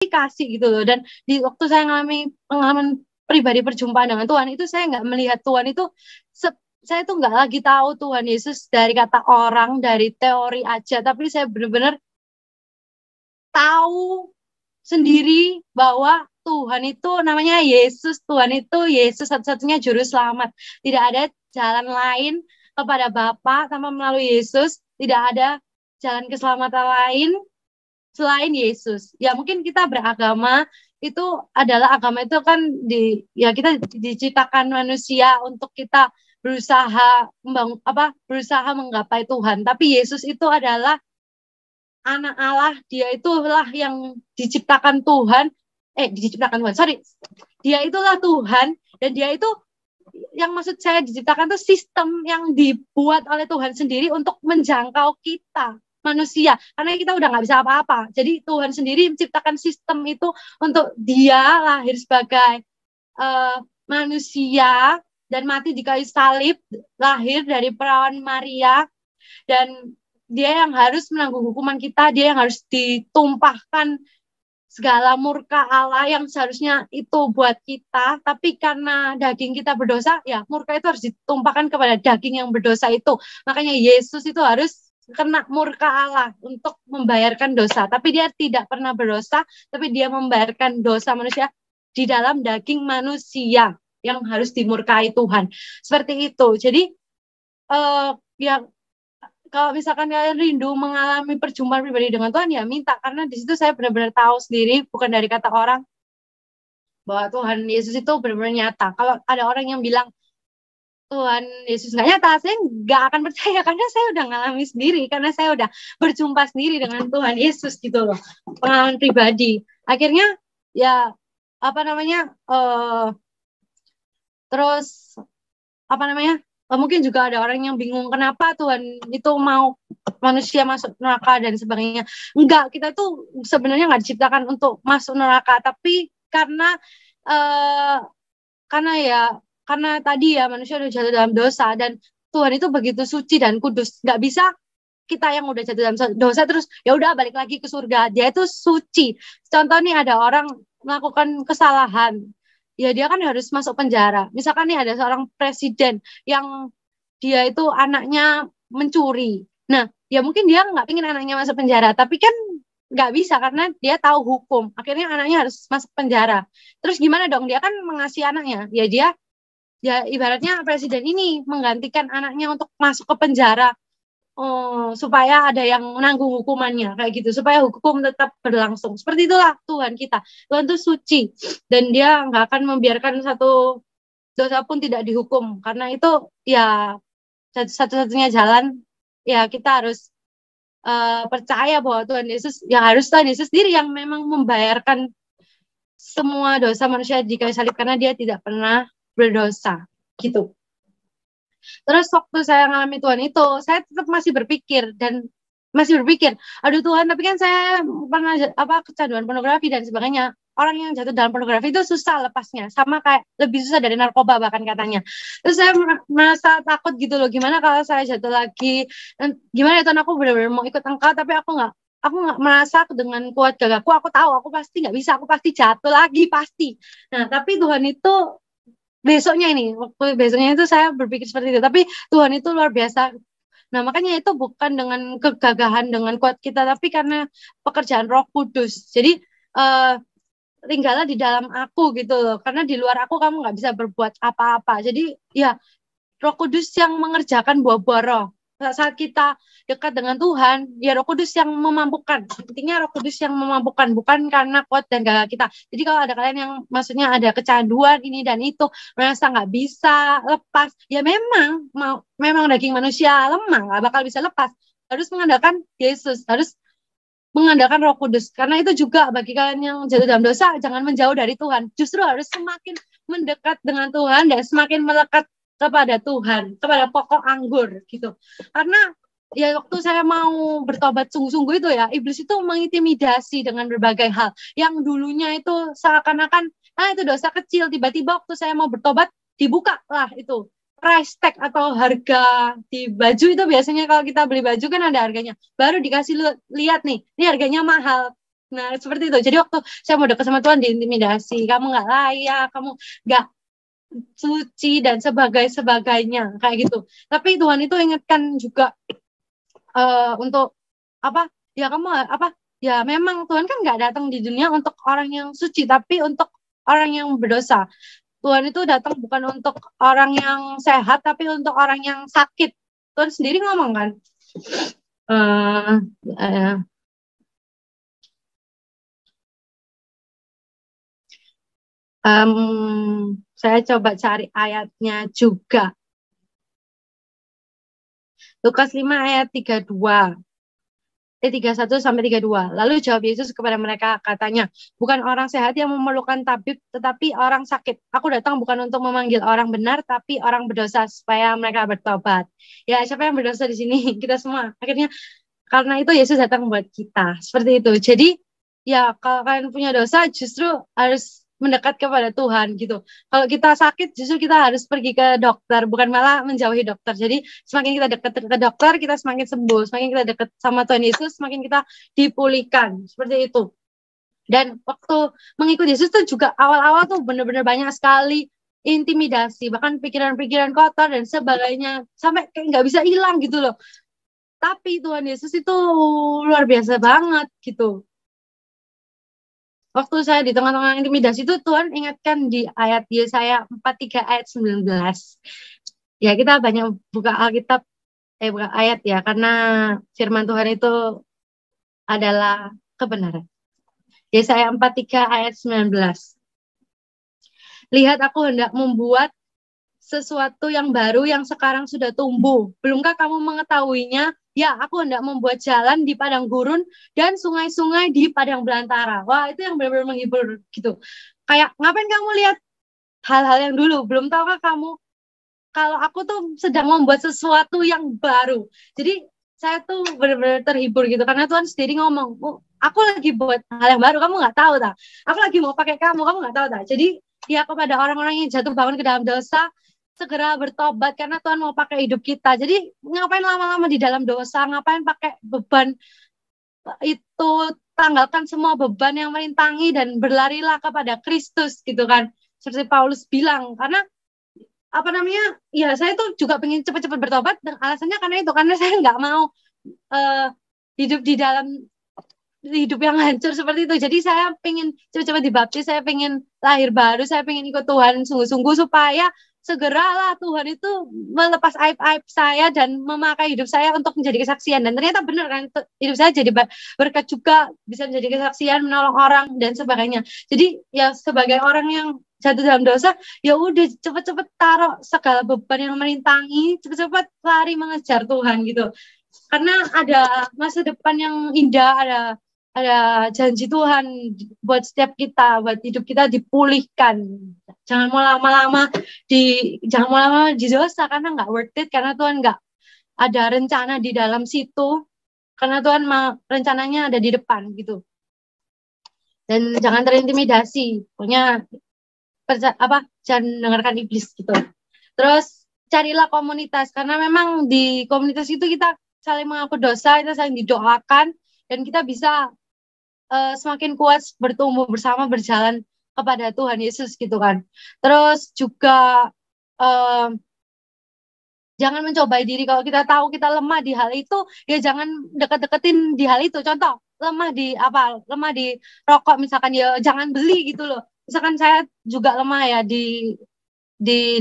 kasih gitu loh. Dan di waktu saya ngalami pengalaman pribadi perjumpaan dengan Tuhan itu, saya nggak melihat Tuhan itu, saya tuh nggak lagi tahu Tuhan Yesus dari kata orang, dari teori aja, tapi saya benar-benar tahu sendiri bahwa Tuhan itu namanya Yesus. Tuhan itu Yesus, satu-satunya juru selamat. Tidak ada jalan lain kepada Bapa tanpa melalui Yesus. Tidak ada jalan keselamatan lain selain Yesus. Ya mungkin kita beragama itu adalah, agama itu kan ya kita diciptakan manusia untuk kita berusaha berusaha menggapai Tuhan. Tapi Yesus itu adalah anak Allah, dia itulah yang diciptakan Tuhan, dia itulah Tuhan, dan dia itu, yang maksud saya diciptakan itu sistem yang dibuat oleh Tuhan sendiri untuk menjangkau kita, manusia, karena kita udah nggak bisa apa-apa. Jadi Tuhan sendiri menciptakan sistem itu untuk dia lahir sebagai manusia, dan mati di kayu salib, lahir dari perawan Maria, dan dia yang harus menanggung hukuman kita, dia yang harus ditumpahkan segala murka Allah yang seharusnya itu buat kita, tapi karena daging kita berdosa, ya murka itu harus ditumpahkan kepada daging yang berdosa itu. Makanya Yesus itu harus kena murka Allah untuk membayarkan dosa, tapi dia tidak pernah berdosa, tapi dia membayarkan dosa manusia di dalam daging manusia yang harus dimurkai Tuhan. Seperti itu. Jadi ya kalau misalkan kalian rindu mengalami perjumpaan pribadi dengan Tuhan, ya minta, karena di situ saya benar-benar tahu sendiri, bukan dari kata orang, bahwa Tuhan Yesus itu benar-benar nyata. Kalau ada orang yang bilang Tuhan Yesus nggak nyata, saya nggak akan percaya, karena saya udah ngalami sendiri, karena saya udah berjumpa sendiri dengan Tuhan Yesus gitu loh, pengalaman pribadi. Akhirnya ya terus mungkin juga ada orang yang bingung kenapa Tuhan itu mau manusia masuk neraka dan sebagainya. Enggak, kita tuh sebenarnya nggak diciptakan untuk masuk neraka, tapi karena tadi ya manusia udah jatuh dalam dosa, dan Tuhan itu begitu suci dan kudus. Nggak bisa kita yang udah jatuh dalam dosa terus ya udah balik lagi ke surga. Dia itu suci. Contoh nih, ada orang melakukan kesalahan, ya dia kan harus masuk penjara. Misalkan nih ada seorang presiden yang dia itu anaknya mencuri. Nah, ya mungkin dia nggak ingin anaknya masuk penjara, tapi kan nggak bisa karena dia tahu hukum. Akhirnya anaknya harus masuk penjara. Terus gimana dong? Dia kan mengasihi anaknya. Ya ibaratnya presiden ini menggantikan anaknya untuk masuk ke penjara. Supaya ada yang menanggung hukumannya, kayak gitu, supaya hukum tetap berlangsung. Seperti itulah Tuhan kita. Tuhan itu suci, dan dia nggak akan membiarkan satu dosa pun tidak dihukum, karena itu ya satu-satunya jalan. Ya kita harus percaya bahwa Tuhan Yesus sendiri yang memang membayarkan semua dosa manusia di kayu salib, karena dia tidak pernah berdosa gitu. Terus waktu saya mengalami Tuhan itu, saya tetap masih berpikir, aduh Tuhan, tapi kan saya pernah kecanduan pornografi dan sebagainya. Orang yang jatuh dalam pornografi itu susah lepasnya, sama kayak lebih susah dari narkoba bahkan katanya. Terus saya merasa takut gitu loh, gimana kalau saya jatuh lagi, dan gimana ya Tuhan, aku benar-benar mau ikut Engkau, tapi aku nggak merasa dengan kuat gagaku, aku tahu aku pasti nggak bisa, aku pasti jatuh lagi, pasti. Nah, tapi Tuhan itu waktu besoknya itu saya berpikir seperti itu, tapi Tuhan itu luar biasa. Nah, makanya itu bukan dengan kegagahan, dengan kuat kita, tapi karena pekerjaan Roh Kudus. Jadi tinggallah di dalam aku gitu loh, karena di luar aku kamu nggak bisa berbuat apa-apa. Jadi ya Roh Kudus yang mengerjakan buah-buah roh. Saat kita dekat dengan Tuhan, ya Roh Kudus yang memampukan. Intinya Roh Kudus yang memampukan, bukan karena kuat dan gagah kita. Jadi kalau ada kalian yang maksudnya ada kecanduan ini dan itu, merasa nggak bisa lepas, ya memang daging manusia lemah, nggak bakal bisa lepas. Harus mengandalkan Yesus, harus mengandalkan Roh Kudus. Karena itu juga bagi kalian yang jatuh dalam dosa, jangan menjauh dari Tuhan. Justru harus semakin mendekat dengan Tuhan dan semakin melekat kepada Tuhan, kepada pokok anggur gitu. Karena ya waktu saya mau bertobat sungguh-sungguh itu ya, iblis itu mengintimidasi dengan berbagai hal. Yang dulunya itu seakan-akan itu dosa kecil, tiba-tiba waktu saya mau bertobat dibuka lah itu price tag atau harga di baju. Itu biasanya kalau kita beli baju kan ada harganya, baru dikasih lihat nih, ini harganya mahal. Nah, seperti itu. Jadi waktu saya mau dekat sama Tuhan diintimidasi, kamu nggak layak, kamu nggak suci dan sebagainya kayak gitu. Tapi Tuhan itu ingatkan juga untuk apa? Ya kamu apa? Ya memang Tuhan kan nggak datang di dunia untuk orang yang suci, tapi untuk orang yang berdosa. Tuhan itu datang bukan untuk orang yang sehat, tapi untuk orang yang sakit. Tuhan sendiri ngomong kan. Uh, uh, saya coba cari ayatnya juga. Lukas 5 ayat 32. 31 sampai 32. Lalu jawab Yesus kepada mereka, katanya, bukan orang sehat yang memerlukan tabib, tetapi orang sakit. Aku datang bukan untuk memanggil orang benar, tapi orang berdosa supaya mereka bertobat. Ya, siapa yang berdosa di sini? Kita semua. Akhirnya karena itu Yesus datang buat kita. Seperti itu. Jadi, ya kalau kalian punya dosa, justru harus mendekat kepada Tuhan gitu. Kalau kita sakit, justru kita harus pergi ke dokter, bukan malah menjauhi dokter. Jadi semakin kita dekat ke dokter, kita semakin sembuh. Semakin kita dekat sama Tuhan Yesus, semakin kita dipulihkan. Seperti itu. Dan waktu mengikuti Yesus tuh juga awal-awal tuh benar-benar banyak sekali intimidasi, bahkan pikiran-pikiran kotor dan sebagainya, sampai kayak nggak bisa hilang gitu loh. Tapi Tuhan Yesus itu luar biasa banget gitu. Waktu saya di tengah-tengah intimidasi itu Tuhan ingatkan di ayat Yesaya 43 ayat 19. Ya kita banyak buka Alkitab, buka ayat ya, karena firman Tuhan itu adalah kebenaran. Yesaya 43 ayat 19. Lihat aku hendak membuat sesuatu yang baru yang sekarang sudah tumbuh. Belumkah kamu mengetahuinya? Ya, aku hendak membuat jalan di padang gurun dan sungai-sungai di padang belantara. Wah, itu yang benar-benar menghibur gitu. Kayak, ngapain kamu lihat hal-hal yang dulu? Belum tahukah kamu kalau aku tuh sedang membuat sesuatu yang baru. Jadi, saya tuh benar-benar terhibur gitu. Karena Tuhan sendiri ngomong, oh, aku lagi buat hal yang baru, kamu nggak tahu tak? Aku lagi mau pakai kamu nggak tahu tak? Jadi, ya kepada orang-orang yang jatuh bangun ke dalam dosa, segera bertobat karena Tuhan mau pakai hidup kita. Jadi ngapain lama-lama di dalam dosa, ngapain pakai beban itu, tanggalkan semua beban yang merintangi dan berlarilah kepada Kristus gitu kan. Seperti Paulus bilang, karena apa namanya, ya saya tuh juga pengen cepat-cepat bertobat dan alasannya karena saya nggak mau hidup di dalam hidup yang hancur seperti itu. Jadi saya pengen cepat-cepat dibaptis, saya pengen lahir baru, saya pengen ikut Tuhan sungguh-sungguh supaya segeralah Tuhan itu melepas aib-aib saya dan memakai hidup saya untuk menjadi kesaksian. Dan ternyata benar kan, hidup saya jadi berkat juga, bisa menjadi kesaksian, menolong orang dan sebagainya. Jadi ya sebagai orang yang jatuh dalam dosa, ya udah cepet-cepet taruh segala beban yang merintangi, cepet-cepet lari mengejar Tuhan gitu. Karena ada masa depan yang indah, ada janji Tuhan buat setiap kita, buat hidup kita dipulihkan. Jangan mau lama-lama di dosa karena nggak worth it, karena Tuhan nggak ada rencana di dalam situ, karena Tuhan rencananya ada di depan gitu. Dan jangan terintimidasi, pokoknya jangan dengarkan iblis gitu. Terus carilah komunitas, karena memang di komunitas itu kita saling mengaku dosa, kita saling didoakan dan kita bisa semakin kuat bertumbuh bersama, berjalan kepada Tuhan Yesus gitu kan. Terus juga jangan mencobai diri. Kalau kita tahu kita lemah di hal itu, ya jangan deket-deketin di hal itu. Contoh, lemah di rokok misalkan, ya jangan beli gitu loh. Misalkan saya juga lemah ya di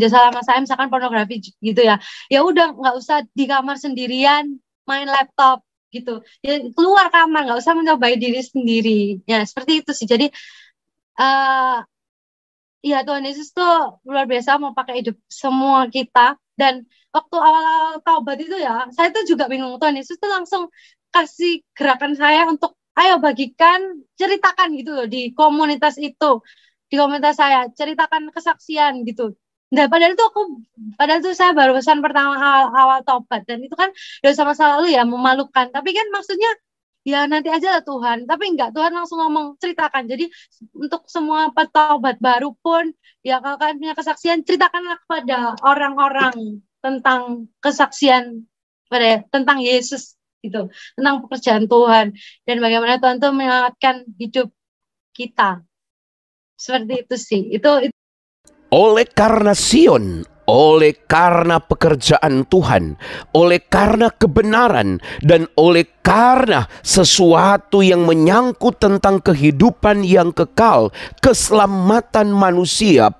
desa lama saya, misalkan pornografi gitu ya. Ya udah, nggak usah di kamar sendirian main laptop gitu, ya keluar kamar, nggak usah mencobai diri sendiri ya, seperti itu sih. Jadi ya Tuhan Yesus tuh luar biasa mau pakai hidup semua kita. Dan waktu awal-awal taubat itu ya, saya tuh juga bingung. Tuhan Yesus tuh langsung kasih gerakan saya untuk ayo bagikan, ceritakan gitu loh di komunitas itu, di komunitas saya, ceritakan kesaksian gitu. Nah, padahal itu saya baru pesan pertama awal taubat, dan itu kan dosa masa lalu ya, memalukan. Tapi kan maksudnya ya nanti aja lah Tuhan. Tapi enggak, Tuhan langsung ngomong ceritakan. Jadi untuk semua petaubat baru pun, ya kalau kalian punya kesaksian, ceritakanlah kepada orang-orang tentang kesaksian tentang Yesus gitu, tentang pekerjaan Tuhan dan bagaimana Tuhan tuh menyelamatkan hidup kita. Seperti itu sih. Itu Oleh karena Sion, oleh karena pekerjaan Tuhan, oleh karena kebenaran, dan oleh karena sesuatu yang menyangkut tentang kehidupan yang kekal, keselamatan manusia,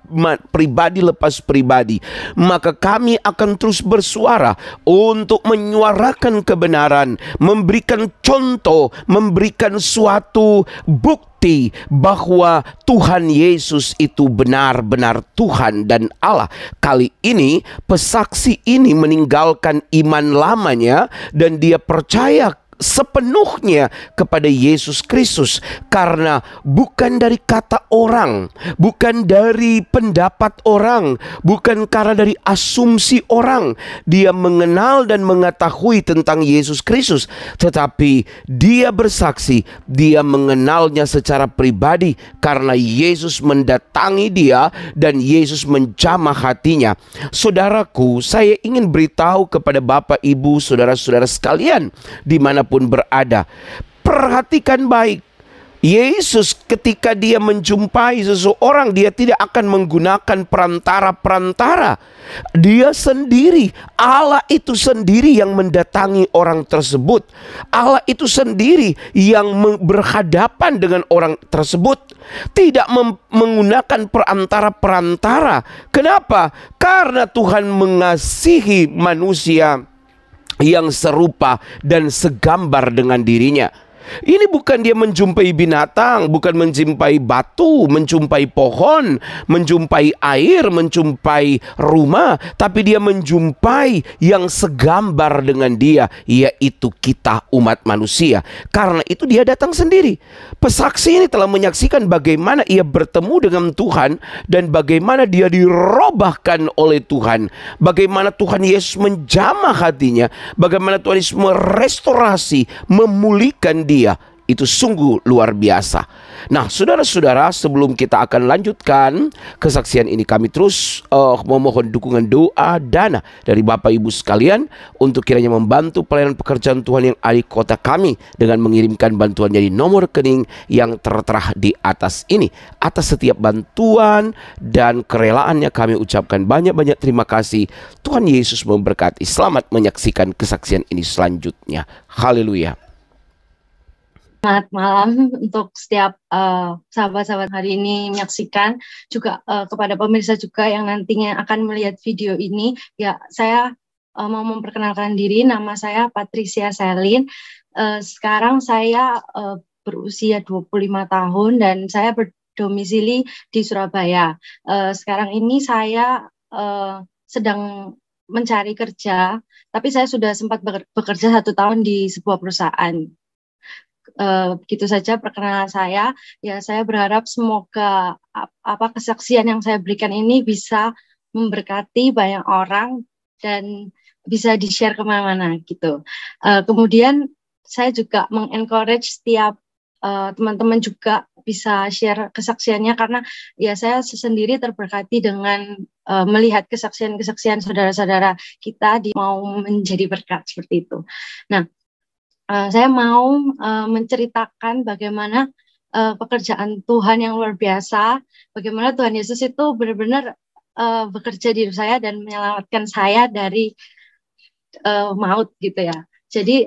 pribadi lepas pribadi, maka kami akan terus bersuara untuk menyuarakan kebenaran, memberikan contoh, memberikan suatu bukti bahwa Tuhan Yesus itu benar-benar Tuhan dan Allah. Kali ini pesaksi ini meninggalkan iman lamanya dan dia percaya sepenuhnya kepada Yesus Kristus, karena bukan dari kata orang, bukan dari pendapat orang, bukan karena dari asumsi orang dia mengenal dan mengetahui tentang Yesus Kristus, tetapi dia bersaksi dia mengenalnya secara pribadi karena Yesus mendatangi dia dan Yesus menjamah hatinya. Saudaraku, saya ingin beritahu kepada Bapak, Ibu, saudara-saudara sekalian dimanapun berada, perhatikan baik. Yesus ketika dia menjumpai seseorang, dia tidak akan menggunakan perantara-perantara. Dia sendiri, Allah itu sendiri yang mendatangi orang tersebut. Allah itu sendiri yang berhadapan dengan orang tersebut, tidak menggunakan perantara-perantara. Kenapa? Karena Tuhan mengasihi manusia yang serupa dan segambar dengan dirinya. Ini bukan dia menjumpai binatang, bukan menjumpai batu, menjumpai pohon, menjumpai air, menjumpai rumah, tapi dia menjumpai yang segambar dengan dia, yaitu kita umat manusia. Karena itu dia datang sendiri. Pesaksi ini telah menyaksikan bagaimana ia bertemu dengan Tuhan dan bagaimana dia dirobahkan oleh Tuhan, bagaimana Tuhan Yesus menjamah hatinya, bagaimana Tuhan Yesus merestorasi, memulihkan dia. Itu sungguh luar biasa. Nah, saudara-saudara, sebelum kita akan lanjutkan kesaksian ini, kami terus memohon dukungan doa dana dari Bapak Ibu sekalian untuk kiranya membantu pelayanan pekerjaan Tuhan yang ada di kota kami dengan mengirimkan bantuan dari nomor rekening yang tertera di atas ini. Atas setiap bantuan dan kerelaannya kami ucapkan banyak-banyak terima kasih. Tuhan Yesus memberkati. Selamat menyaksikan kesaksian ini selanjutnya. Haleluya. selamat malam untuk setiap sahabat-sahabat hari ini menyaksikan, juga kepada pemirsa juga yang nantinya akan melihat video ini. Ya, saya mau memperkenalkan diri, nama saya Patricia Selin. Sekarang saya berusia 25 tahun dan saya berdomisili di Surabaya. Sekarang ini saya sedang mencari kerja, tapi saya sudah sempat bekerja 1 tahun di sebuah perusahaan. Begitu saja perkenalan saya. Ya, saya berharap semoga kesaksian yang saya berikan ini bisa memberkati banyak orang dan bisa di-share kemana-mana gitu. Kemudian saya juga mengencourage setiap teman-teman juga bisa share kesaksiannya, karena ya saya sendiri terberkati dengan melihat kesaksian-kesaksian saudara-saudara kita mau menjadi berkat seperti itu. Nah, saya mau menceritakan bagaimana pekerjaan Tuhan yang luar biasa, bagaimana Tuhan Yesus itu benar-benar bekerja di hidup saya dan menyelamatkan saya dari maut gitu ya. Jadi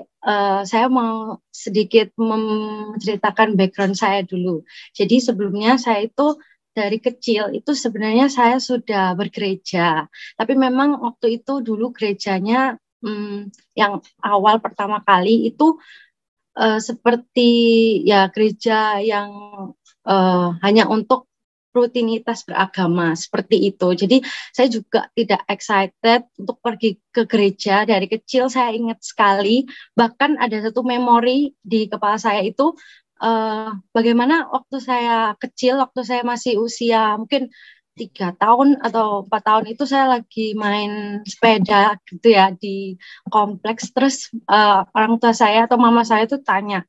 saya mau sedikit menceritakan background saya dulu. Jadi sebelumnya saya itu dari kecil itu sebenarnya saya sudah bergereja, tapi memang waktu itu dulu gerejanya yang awal pertama kali itu seperti ya gereja yang hanya untuk rutinitas beragama seperti itu. Jadi saya juga tidak excited untuk pergi ke gereja. Dari kecil saya ingat sekali, bahkan ada satu memori di kepala saya itu bagaimana waktu saya kecil, waktu saya masih usia mungkin 3 tahun atau 4 tahun itu saya lagi main sepeda gitu ya di kompleks. Terus orang tua saya atau mama saya tuh tanya,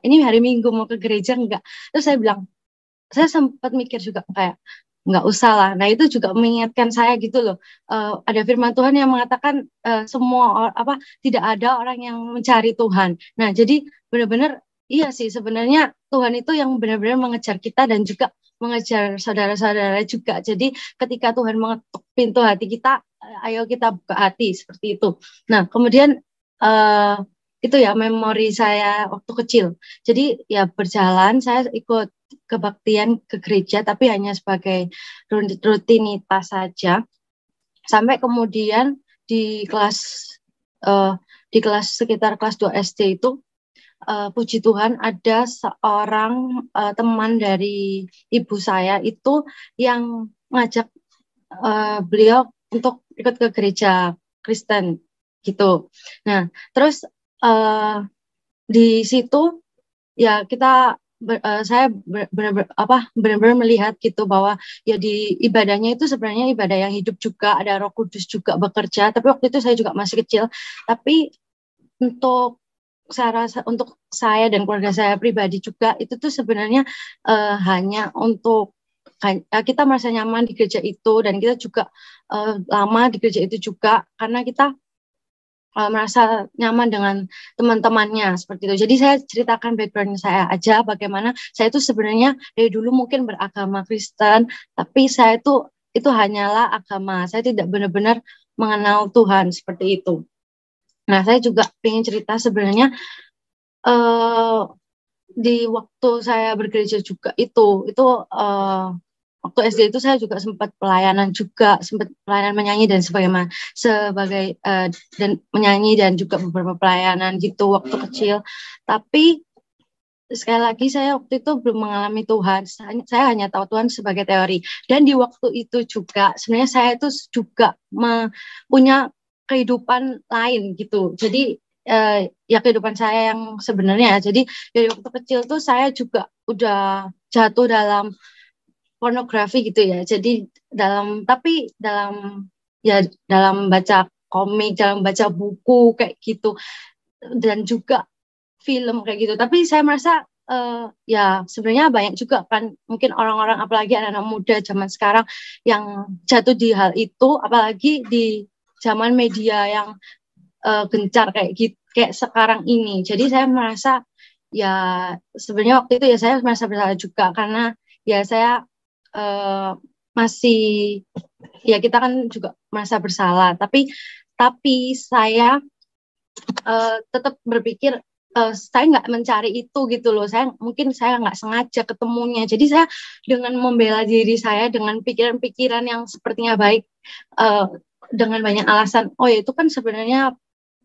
ini hari Minggu mau ke gereja enggak? Terus saya bilang, saya sempat mikir juga kayak, nggak usah lah. Nah itu juga mengingatkan saya gitu loh. Ada firman Tuhan yang mengatakan tidak ada orang yang mencari Tuhan. Nah jadi benar-benar iya sih sebenarnya Tuhan itu yang benar-benar mengejar kita dan juga mengejar saudara-saudara juga. Jadi ketika Tuhan mengetuk pintu hati kita, ayo kita buka hati seperti itu. Nah kemudian itu ya memori saya waktu kecil. Jadi ya berjalan saya ikut kebaktian ke gereja tapi hanya sebagai rutinitas saja. Sampai kemudian di kelas sekitar kelas 2 SD itu puji Tuhan ada seorang teman dari ibu saya itu yang ngajak beliau untuk ikut ke gereja Kristen gitu. Nah, terus di situ ya saya benar-benar melihat gitu bahwa ya di ibadahnya itu sebenarnya ibadah yang hidup juga, ada Roh Kudus juga bekerja. Tapi waktu itu saya juga masih kecil. Tapi untuk saya dan keluarga saya pribadi juga itu tuh sebenarnya hanya untuk kita merasa nyaman di gereja itu dan kita juga lama di gereja itu juga karena kita merasa nyaman dengan teman-temannya seperti itu. Jadi saya ceritakan background saya aja bagaimana saya itu sebenarnya dari dulu mungkin beragama Kristen, tapi saya itu hanyalah agama. Saya tidak benar-benar mengenal Tuhan seperti itu. Nah, saya juga ingin cerita sebenarnya di waktu saya bergereja juga itu waktu SD itu saya juga sempat pelayanan menyanyi dan dan menyanyi dan juga beberapa pelayanan gitu waktu kecil. Tapi sekali lagi saya waktu itu belum mengalami Tuhan. Saya hanya tahu Tuhan sebagai teori. Dan di waktu itu juga sebenarnya saya itu juga punya kehidupan lain gitu. Jadi ya kehidupan saya yang sebenarnya. Jadi dari waktu kecil tuh saya juga udah jatuh dalam pornografi gitu ya. Jadi dalam baca komik, dalam baca buku kayak gitu dan juga film kayak gitu. Tapi saya merasa ya sebenarnya banyak juga kan mungkin orang-orang apalagi anak-anak muda zaman sekarang yang jatuh di hal itu, apalagi di zaman media yang gencar kayak sekarang ini. Jadi saya merasa ya sebenarnya waktu itu ya saya merasa bersalah juga karena ya saya masih ya kita kan juga merasa bersalah tapi saya tetap berpikir saya nggak mencari itu gitu loh, saya nggak sengaja ketemunya, jadi saya dengan membela diri saya dengan pikiran-pikiran yang sepertinya baik dengan banyak alasan, oh ya itu kan sebenarnya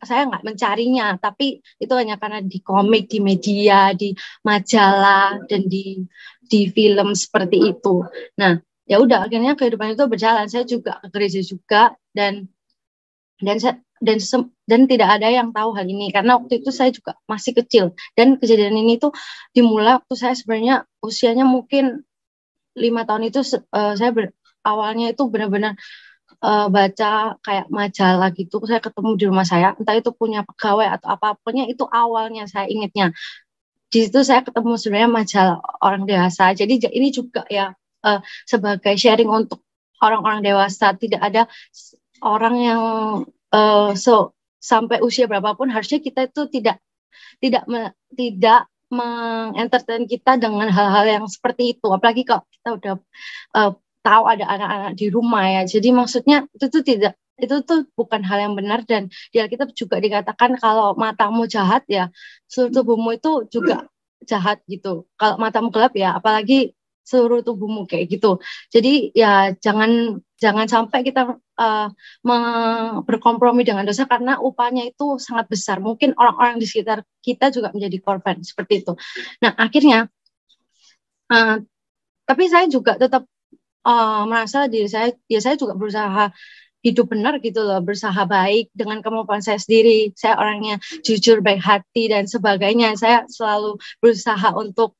saya nggak mencarinya, tapi itu hanya karena di komik, di media, di majalah, dan di film seperti itu. Nah, ya udah akhirnya kehidupan itu berjalan. Saya juga ke gereja juga dan tidak ada yang tahu hal ini karena waktu itu saya juga masih kecil dan kejadian ini tuh dimulai waktu saya sebenarnya usianya mungkin 5 tahun itu awalnya itu benar-benar baca kayak majalah gitu, saya ketemu di rumah saya, entah itu punya pegawai atau apapun itu awalnya saya ingatnya. Di situ saya ketemu sebenarnya majalah orang dewasa. Jadi ini juga ya sebagai sharing untuk orang-orang dewasa. Tidak ada orang yang sampai usia berapapun harusnya kita itu tidak mengentertain kita dengan hal-hal yang seperti itu. Apalagi kalau kita udah tahu ada anak-anak di rumah ya. Jadi maksudnya itu tuh bukan hal yang benar dan di Alkitab juga dikatakan kalau matamu jahat ya seluruh tubuhmu itu juga jahat gitu. Kalau matamu gelap ya apalagi seluruh tubuhmu kayak gitu. Jadi ya jangan sampai kita berkompromi dengan dosa karena upahnya itu sangat besar. Mungkin orang-orang di sekitar kita juga menjadi korban seperti itu. Nah akhirnya tapi saya juga tetap merasa diri saya juga berusaha hidup benar gitu loh, berusaha baik dengan kemampuan saya sendiri. Saya orangnya jujur, baik hati dan sebagainya. Saya selalu berusaha untuk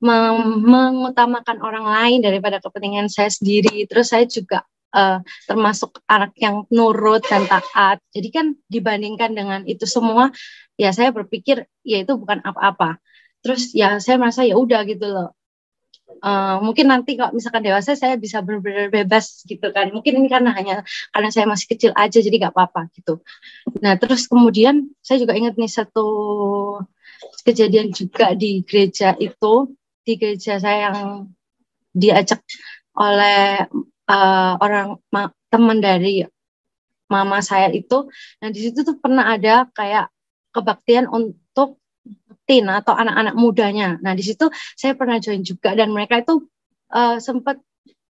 mengutamakan orang lain daripada kepentingan saya sendiri. Terus saya juga termasuk anak yang nurut dan taat. Jadi kan dibandingkan dengan itu semua, ya saya berpikir ya itu bukan apa-apa. Terus ya saya merasa ya udah gitu loh. Mungkin nanti kalau misalkan dewasa saya bisa benar-benar bebas gitu kan. Mungkin ini karena saya masih kecil aja jadi nggak apa-apa gitu. Nah terus kemudian saya juga ingat nih satu kejadian juga di gereja itu, di gereja saya yang diajak oleh teman dari mama saya itu. Nah di situ tuh pernah ada kayak kebaktian untuk teen atau anak-anak mudanya. Nah di situ saya pernah join juga dan mereka itu sempat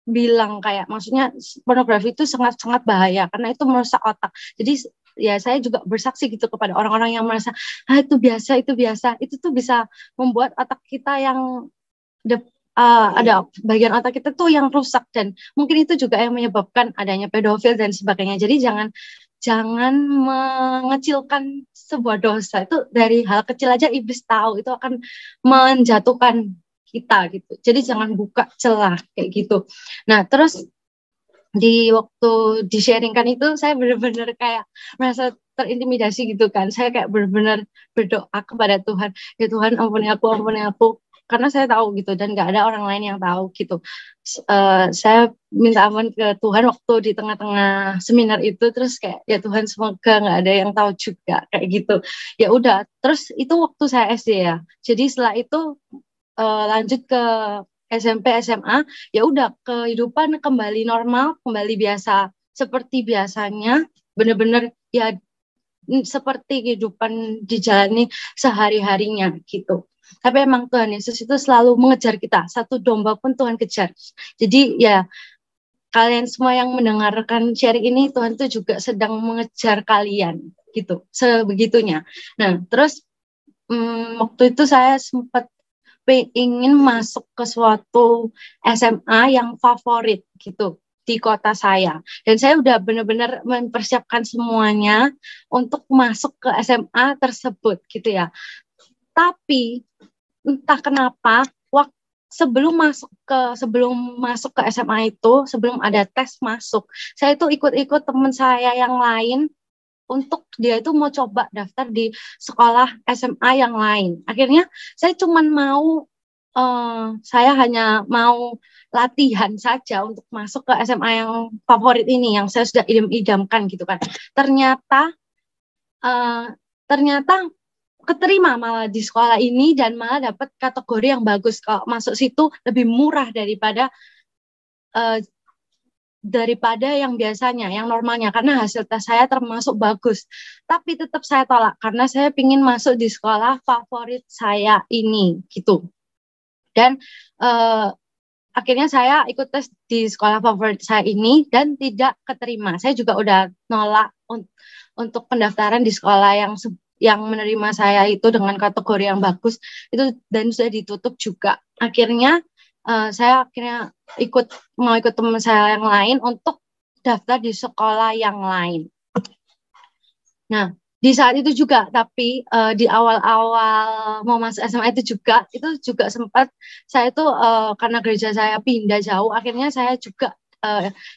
bilang kayak maksudnya pornografi itu sangat-sangat bahaya karena itu merusak otak. Jadi ya saya juga bersaksi gitu kepada orang-orang yang merasa itu biasa, itu tuh bisa membuat otak kita yang ada bagian otak kita tuh yang rusak dan mungkin itu juga yang menyebabkan adanya pedofil dan sebagainya. Jadi jangan mengecilkan sebuah dosa. Itu dari hal kecil aja iblis tahu itu akan menjatuhkan kita gitu. Jadi jangan buka celah kayak gitu. Nah, terus di waktu di-sharingkan itu saya benar-benar kayak merasa terintimidasi gitu kan. Saya kayak benar-benar berdoa kepada Tuhan, ya Tuhan ampuni aku karena saya tahu gitu dan nggak ada orang lain yang tahu gitu. Saya minta ampun ke Tuhan waktu di tengah-tengah seminar itu, terus kayak ya Tuhan semoga nggak ada yang tahu juga kayak gitu. Ya udah, terus itu waktu saya SD ya. Jadi setelah itu lanjut ke SMP SMA, ya udah kehidupan kembali normal, kembali biasa seperti biasanya, bener-bener ya seperti kehidupan dijalani sehari-harinya gitu. Tapi emang Tuhan Yesus itu selalu mengejar kita, satu domba pun Tuhan kejar. Jadi ya kalian semua yang mendengarkan sharing ini, Tuhan tuh juga sedang mengejar kalian gitu, sebegitunya. Nah terus waktu itu saya sempat ingin masuk ke suatu SMA yang favorit gitu di kota saya. Dan saya udah benar-benar mempersiapkan semuanya untuk masuk ke SMA tersebut gitu ya. Tapi entah kenapa sebelum masuk ke SMA itu, sebelum ada tes masuk, saya itu ikut-ikut teman saya yang lain untuk dia itu mau coba daftar di sekolah SMA yang lain. Akhirnya saya hanya mau latihan saja untuk masuk ke SMA yang favorit ini, yang saya sudah idam-idamkan gitu kan. Ternyata keterima malah di sekolah ini dan malah dapat kategori yang bagus. Kalau masuk situ lebih murah daripada yang biasanya, yang normalnya, karena hasil tes saya termasuk bagus. Tapi tetap saya tolak karena saya ingin masuk di sekolah favorit saya ini gitu. Dan akhirnya saya ikut tes di sekolah favorit saya ini dan tidak keterima. Saya juga udah nolak untuk pendaftaran di sekolah yang menerima saya itu dengan kategori yang bagus itu dan sudah ditutup juga. Akhirnya saya mau ikut teman saya yang lain untuk daftar di sekolah yang lain. Nah, di saat itu juga, tapi di awal-awal mau masuk SMA itu juga sempat saya itu karena gereja saya pindah jauh, akhirnya saya juga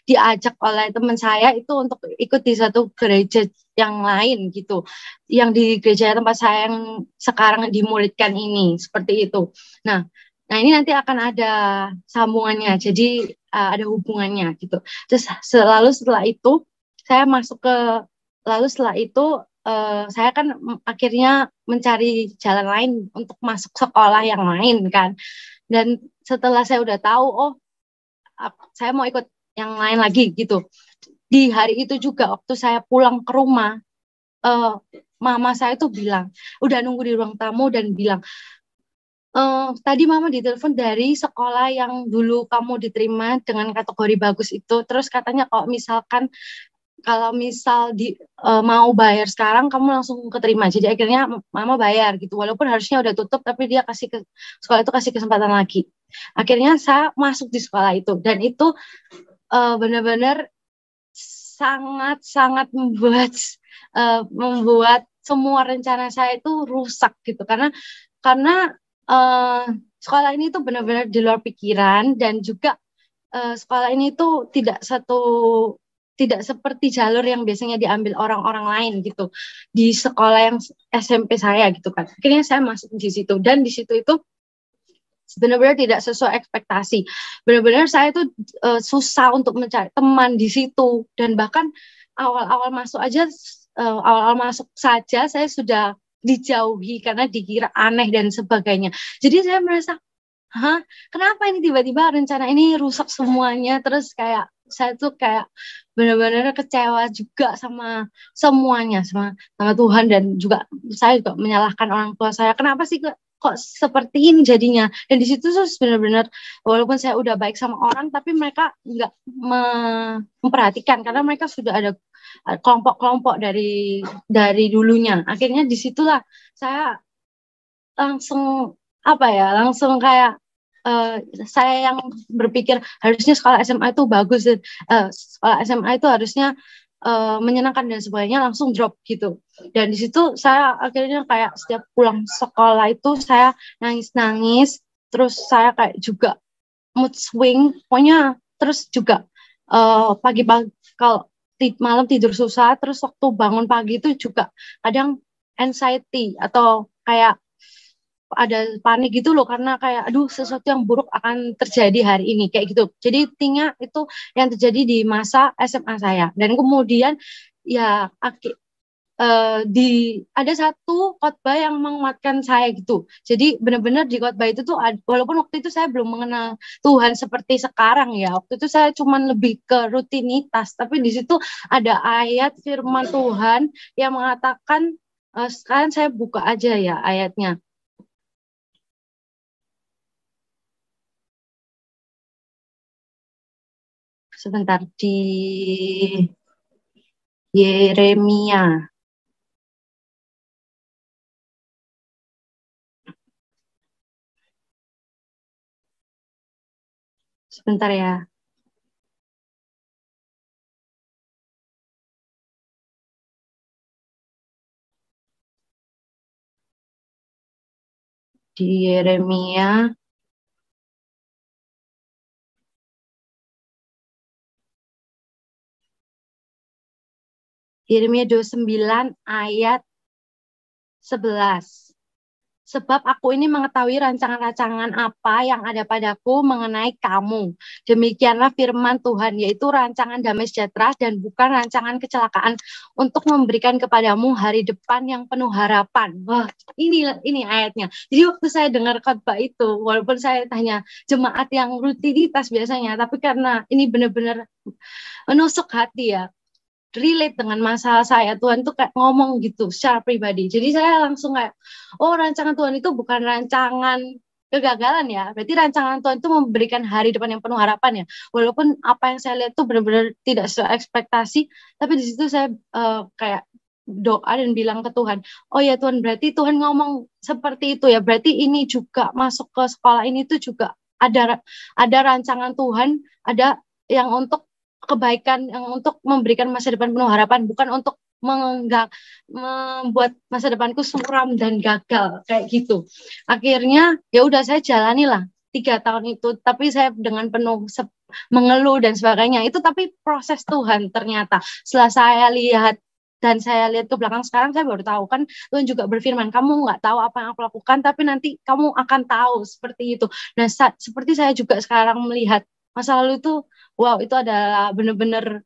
diajak oleh teman saya itu untuk ikut di satu gereja yang lain gitu, yang di gereja tempat saya yang sekarang dimuridkan ini, seperti itu. Nah ini nanti akan ada sambungannya, jadi ada hubungannya gitu. Terus setelah itu saya saya kan akhirnya mencari jalan lain untuk masuk sekolah yang lain kan. Dan setelah saya udah tahu, saya mau ikut yang lain lagi gitu. Di hari itu juga waktu saya pulang ke rumah, mama saya tuh bilang, udah nunggu di ruang tamu dan bilang, tadi mama ditelepon dari sekolah yang dulu kamu diterima dengan kategori bagus itu. Terus katanya kalau misal mau bayar sekarang kamu langsung keterima. Jadi akhirnya mama bayar gitu. Walaupun harusnya udah tutup tapi dia sekolah itu kasih kesempatan lagi. Akhirnya saya masuk di sekolah itu dan itu benar-benar sangat-sangat membuat semua rencana saya itu rusak gitu karena sekolah ini tuh benar-benar di luar pikiran dan juga sekolah ini tuh tidak seperti jalur yang biasanya diambil orang-orang lain gitu di sekolah yang SMP saya gitu kan. Akhirnya saya masuk di situ dan di situ itu benar-benar tidak sesuai ekspektasi. Benar-benar saya tuh susah untuk mencari teman di situ, dan bahkan awal-awal masuk aja, awal-awal masuk saja saya sudah dijauhi karena dikira aneh dan sebagainya. Jadi saya merasa, hah, kenapa ini tiba-tiba rencana ini rusak semuanya? Terus kayak saya tuh kayak benar-benar kecewa juga sama semuanya, sama Tuhan, dan juga saya juga menyalahkan orang tua saya. Kenapa sih kok seperti ini jadinya? Dan di situ tuh benar-benar, walaupun saya udah baik sama orang, tapi mereka nggak memperhatikan karena mereka sudah ada kelompok-kelompok dari dulunya. Akhirnya disitulah saya langsung langsung kayak saya yang berpikir harusnya sekolah SMA itu bagus, dan sekolah SMA itu harusnya menyenangkan dan sebagainya, langsung drop gitu. Dan di situ saya akhirnya kayak setiap pulang sekolah itu saya nangis-nangis, terus saya kayak juga mood swing pokoknya, terus juga pagi-pagi kalau malam tidur susah, terus waktu bangun pagi itu juga kadang anxiety atau kayak ada panik gitu loh, karena kayak aduh sesuatu yang buruk akan terjadi hari ini kayak gitu. Jadi intinya itu yang terjadi di masa SMA saya. Dan kemudian ya ada satu khotbah yang menguatkan saya gitu. Jadi benar-benar di khotbah itu tuh walaupun waktu itu saya belum mengenal Tuhan seperti sekarang ya. Waktu itu saya cuman lebih ke rutinitas, tapi di situ ada ayat firman Tuhan yang mengatakan, sekarang saya buka aja ya ayatnya. Sebentar, di Yeremia. Sebentar ya. Di Yeremia. Yeremia 29 ayat 11. Sebab aku ini mengetahui rancangan-rancangan apa yang ada padaku mengenai kamu. Demikianlah firman Tuhan, yaitu rancangan damai sejahtera dan bukan rancangan kecelakaan, untuk memberikan kepadamu hari depan yang penuh harapan. Wah, ini ayatnya. Jadi waktu saya dengar khotbah itu, walaupun saya tanya jemaat yang rutinitas biasanya, tapi karena ini benar-benar menusuk hati ya, relate dengan masalah saya, Tuhan tuh kayak ngomong gitu secara pribadi. Jadi saya langsung kayak, oh rancangan Tuhan itu bukan rancangan kegagalan ya. Berarti rancangan Tuhan itu memberikan hari depan yang penuh harapan ya. Walaupun apa yang saya lihat tuh benar-benar tidak sesuai ekspektasi, tapi di situ saya kayak doa dan bilang ke Tuhan, oh ya Tuhan, berarti Tuhan ngomong seperti itu ya. Berarti ini juga masuk ke sekolah ini tuh juga ada rancangan Tuhan, ada yang untuk kebaikan, yang untuk memberikan masa depan penuh harapan, bukan untuk membuat masa depanku suram dan gagal kayak gitu. Akhirnya ya udah saya jalanilah 3 tahun itu, tapi saya dengan penuh mengeluh dan sebagainya itu, tapi proses Tuhan ternyata. Setelah saya lihat dan saya lihat ke belakang sekarang, saya baru tahu kan Tuhan juga berfirman, kamu nggak tahu apa yang aku lakukan, tapi nanti kamu akan tahu, seperti itu. Nah seperti saya juga sekarang melihat masa lalu itu, wow, itu adalah benar-benar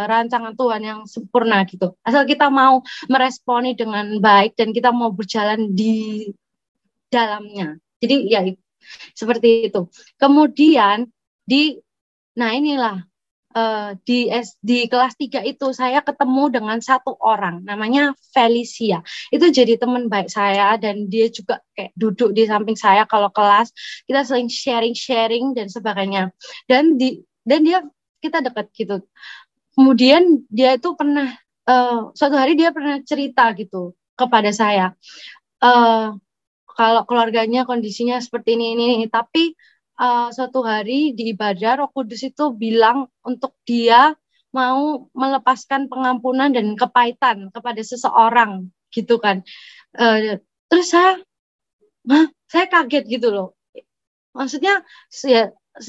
rancangan Tuhan yang sempurna gitu. Asal kita mau meresponi dengan baik dan kita mau berjalan di dalamnya. Jadi ya seperti itu. Kemudian inilah di kelas 3 itu saya ketemu dengan satu orang namanya Felicia. Itu jadi teman baik saya, dan dia juga kayak duduk di samping saya kalau kelas. Kita sering sharing dan sebagainya. Dan dia, kita dekat gitu. Kemudian dia itu pernah suatu hari dia pernah cerita gitu kepada saya, kalau keluarganya kondisinya seperti ini. Tapi suatu hari di ibadah, Roh Kudus itu bilang untuk dia mau melepaskan pengampunan dan kepahitan kepada seseorang gitu kan. Terus saya kaget gitu loh. Maksudnya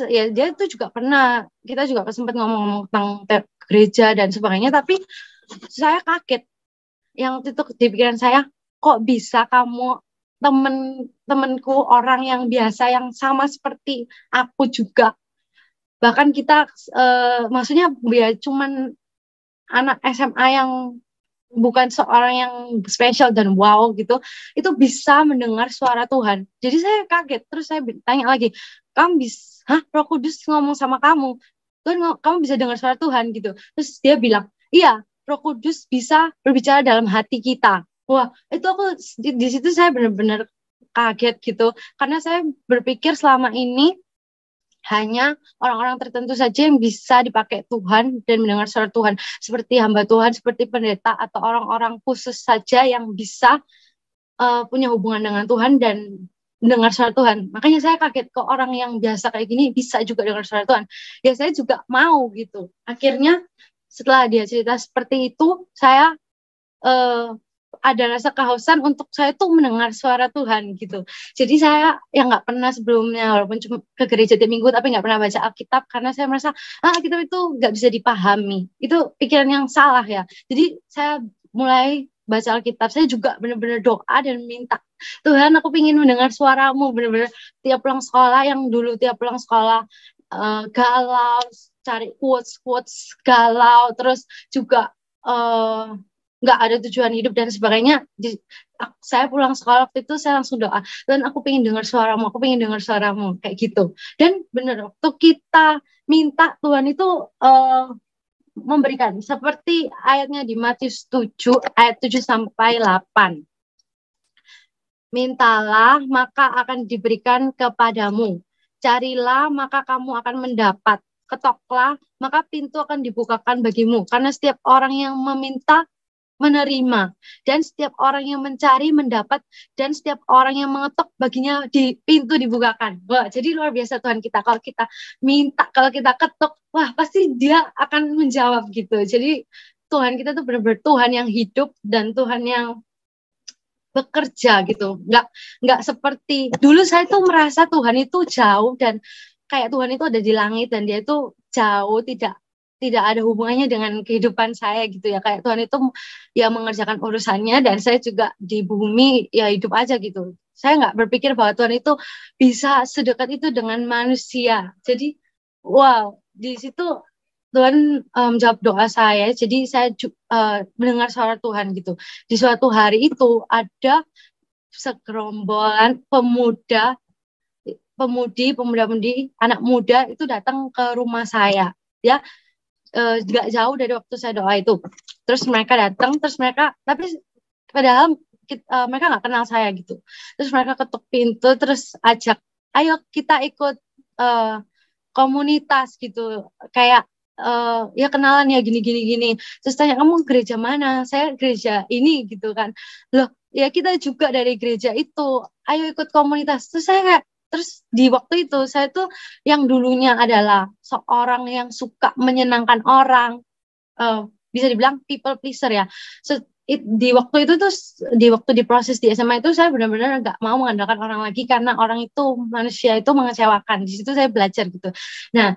ya dia itu juga pernah, kita juga sempat ngomong tentang gereja dan sebagainya, tapi saya kaget. Yang itu di pikiran saya, kok bisa kamu temen-temenku orang yang biasa yang sama seperti aku juga. Bahkan kita maksudnya ya cuman anak SMA yang bukan seorang yang spesial dan wow gitu, itu bisa mendengar suara Tuhan. Jadi saya kaget, terus saya tanya lagi, kamu bisa, Roh Kudus ngomong sama kamu, Tuhan kamu bisa dengar suara Tuhan gitu. Terus dia bilang, iya, Roh Kudus bisa berbicara dalam hati kita. Wah, itu aku di situ saya benar-benar kaget gitu, karena saya berpikir selama ini hanya orang-orang tertentu saja yang bisa dipakai Tuhan dan mendengar suara Tuhan. Seperti hamba Tuhan, seperti pendeta, atau orang-orang khusus saja yang bisa punya hubungan dengan Tuhan dan mendengar suara Tuhan. Makanya saya kaget kok orang yang biasa kayak gini bisa juga dengar suara Tuhan. Ya saya juga mau gitu. Akhirnya setelah dia cerita seperti itu, saya ada rasa kehausan untuk saya tuh mendengar suara Tuhan gitu. Jadi saya yang nggak pernah sebelumnya, walaupun cuma ke gereja tiap minggu, tapi nggak pernah baca Alkitab karena saya merasa Alkitab itu nggak bisa dipahami. Itu pikiran yang salah ya. Jadi saya mulai baca Alkitab. Saya juga benar-benar doa dan minta, Tuhan aku ingin mendengar suaramu. Benar-benar tiap pulang sekolah, yang dulu tiap pulang sekolah galau, cari quotes galau, terus juga nggak ada tujuan hidup dan sebagainya. Saya pulang sekolah waktu itu saya langsung doa, dan aku pengen dengar suaramu, aku pengen dengar suaramu, kayak gitu. Dan benar, waktu kita minta, Tuhan itu memberikan, seperti ayatnya di Matius 7 ayat 7 sampai 8. Mintalah maka akan diberikan kepadamu, carilah maka kamu akan mendapat, ketoklah maka pintu akan dibukakan bagimu. Karena setiap orang yang meminta menerima, dan setiap orang yang mencari mendapat, dan setiap orang yang mengetok baginya di pintu dibukakan. Wah, jadi luar biasa Tuhan kita. Kalau kita minta, kalau kita ketok, wah pasti dia akan menjawab gitu. Jadi Tuhan kita tuh benar-benar Tuhan yang hidup dan Tuhan yang bekerja gitu. Nggak seperti dulu saya tuh merasa Tuhan itu jauh, dan kayak Tuhan itu ada di langit dan dia itu jauh, tidak ada hubungannya dengan kehidupan saya gitu ya. Kayak Tuhan itu ya mengerjakan urusannya, dan saya juga di bumi ya hidup aja gitu. Saya nggak berpikir bahwa Tuhan itu bisa sedekat itu dengan manusia. Jadi wow, di situ Tuhan jawab doa saya. Jadi saya mendengar suara Tuhan gitu. Di suatu hari itu ada segerombolan pemuda-pemudi, anak muda itu datang ke rumah saya. Ya, nggak jauh dari waktu saya doa itu. Terus mereka datang, tapi padahal mereka nggak kenal saya gitu. Terus mereka ketuk pintu, terus ajak, ayo kita ikut komunitas gitu, kayak ya kenalan ya gini. Terus tanya, kamu gereja mana? Saya gereja ini gitu kan. Loh, ya kita juga dari gereja itu. Ayo ikut komunitas. Terus di waktu itu saya tuh yang dulunya adalah seorang yang suka menyenangkan orang, bisa dibilang people pleaser ya. Di waktu itu tuh, di proses di SMA itu saya benar-benar nggak mau mengandalkan orang lagi, karena orang itu, manusia itu mengecewakan. Di situ saya belajar gitu. Nah,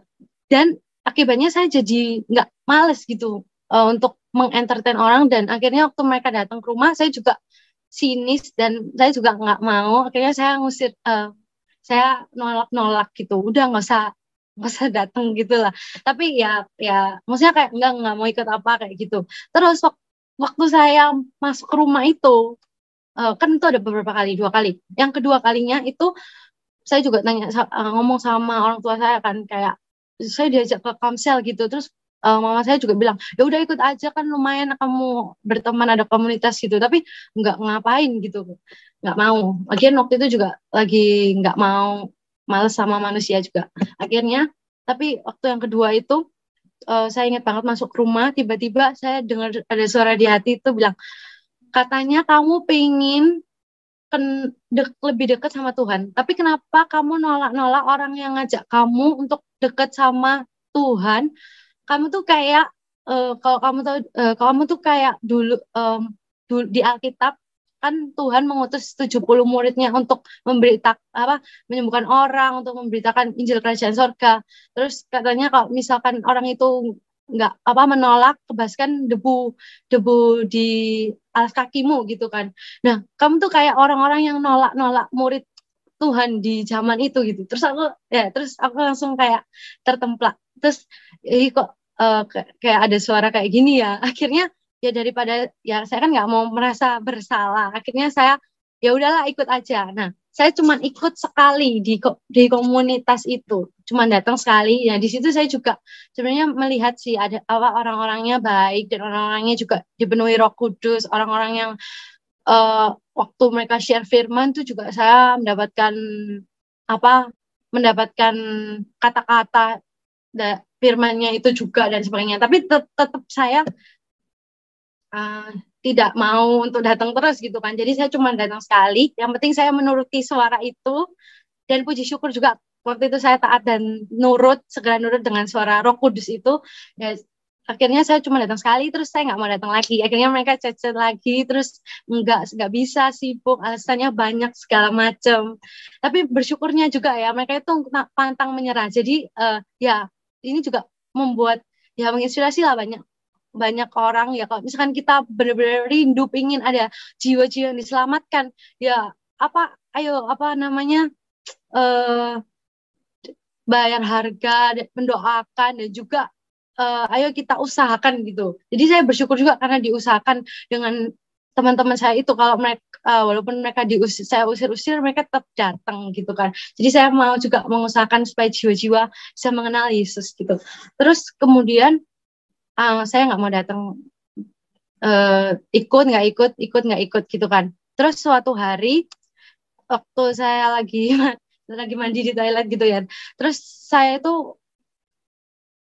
dan akibatnya saya jadi nggak males gitu untuk mengentertain orang, dan akhirnya waktu mereka datang ke rumah saya juga sinis, dan saya juga nggak mau. Akhirnya saya ngusir, saya nolak gitu, udah nggak usah datang gitu lah. Tapi ya maksudnya kayak nggak mau ikut apa kayak gitu. Terus waktu saya masuk ke rumah itu, kan itu ada beberapa kali, 2 kali. Yang kedua kalinya itu saya juga ngomong sama orang tua saya kan, kayak saya diajak ke komsel gitu. Terus mama saya juga bilang, ya udah ikut aja kan, lumayan kamu berteman, ada komunitas gitu. Tapi nggak ngapain gitu, nggak mau. Lagian waktu itu juga lagi nggak mau, males sama manusia juga. Akhirnya, tapi waktu yang kedua itu saya ingat banget masuk rumah, tiba-tiba saya dengar ada suara di hati itu bilang, katanya kamu pengen lebih dekat sama Tuhan, tapi kenapa kamu nolak-nolak orang yang ngajak kamu untuk dekat sama Tuhan? Kamu tuh kayak kalau kamu tuh kayak dulu di Alkitab kan Tuhan mengutus 70 muridnya untuk menyembuhkan orang, untuk memberitakan Injil Kerajaan Sorga. Terus katanya kalau misalkan orang itu nggak apa menolak kebaskan debu di alas kakimu gitu kan. Nah, kamu tuh kayak orang-orang yang nolak murid Tuhan di zaman itu gitu. Terus aku langsung kayak tertemplak. Terus kok kayak ada suara kayak gini ya. Akhirnya ya daripada ya saya kan nggak mau merasa bersalah. Akhirnya saya ya udahlah ikut aja. Nah, saya cuma ikut sekali di komunitas itu, cuma datang sekali. Ya di situ saya juga sebenarnya melihat sih ada apa orang-orangnya baik dan orang-orangnya juga dipenuhi Roh Kudus, orang-orang yang waktu mereka share firman tuh juga saya apa mendapatkan kata-kata firmannya itu juga dan sebagainya. Tapi tetap saya uh, tidak mau untuk datang terus gitu kan. Jadi saya cuma datang sekali. Yang penting saya menuruti suara itu dan puji syukur juga waktu itu saya taat dan segera nurut dengan suara Roh Kudus itu. Ya, akhirnya saya cuma datang sekali, terus saya nggak mau datang lagi. Akhirnya mereka chat lagi, terus nggak bisa, sibuk, alasannya banyak segala macam. Tapi bersyukurnya juga ya mereka itu pantang menyerah. Jadi ya ini juga membuat ya menginspirasi lah banyak banyak orang ya kalau misalkan kita benar-benar rindu ingin ada jiwa-jiwa yang diselamatkan ya ayo apa namanya eh, bayar harga, mendoakan dan juga ayo kita usahakan gitu. Jadi saya bersyukur juga karena diusahakan dengan teman-teman saya itu kalau mereka walaupun mereka saya usir-usir mereka tetap datang gitu kan. Jadi saya mau juga mengusahakan supaya jiwa-jiwa bisa mengenal Yesus gitu. Terus kemudian saya nggak mau datang ikut nggak ikut gitu kan. Terus suatu hari waktu saya lagi mandi di toilet gitu ya. Terus saya itu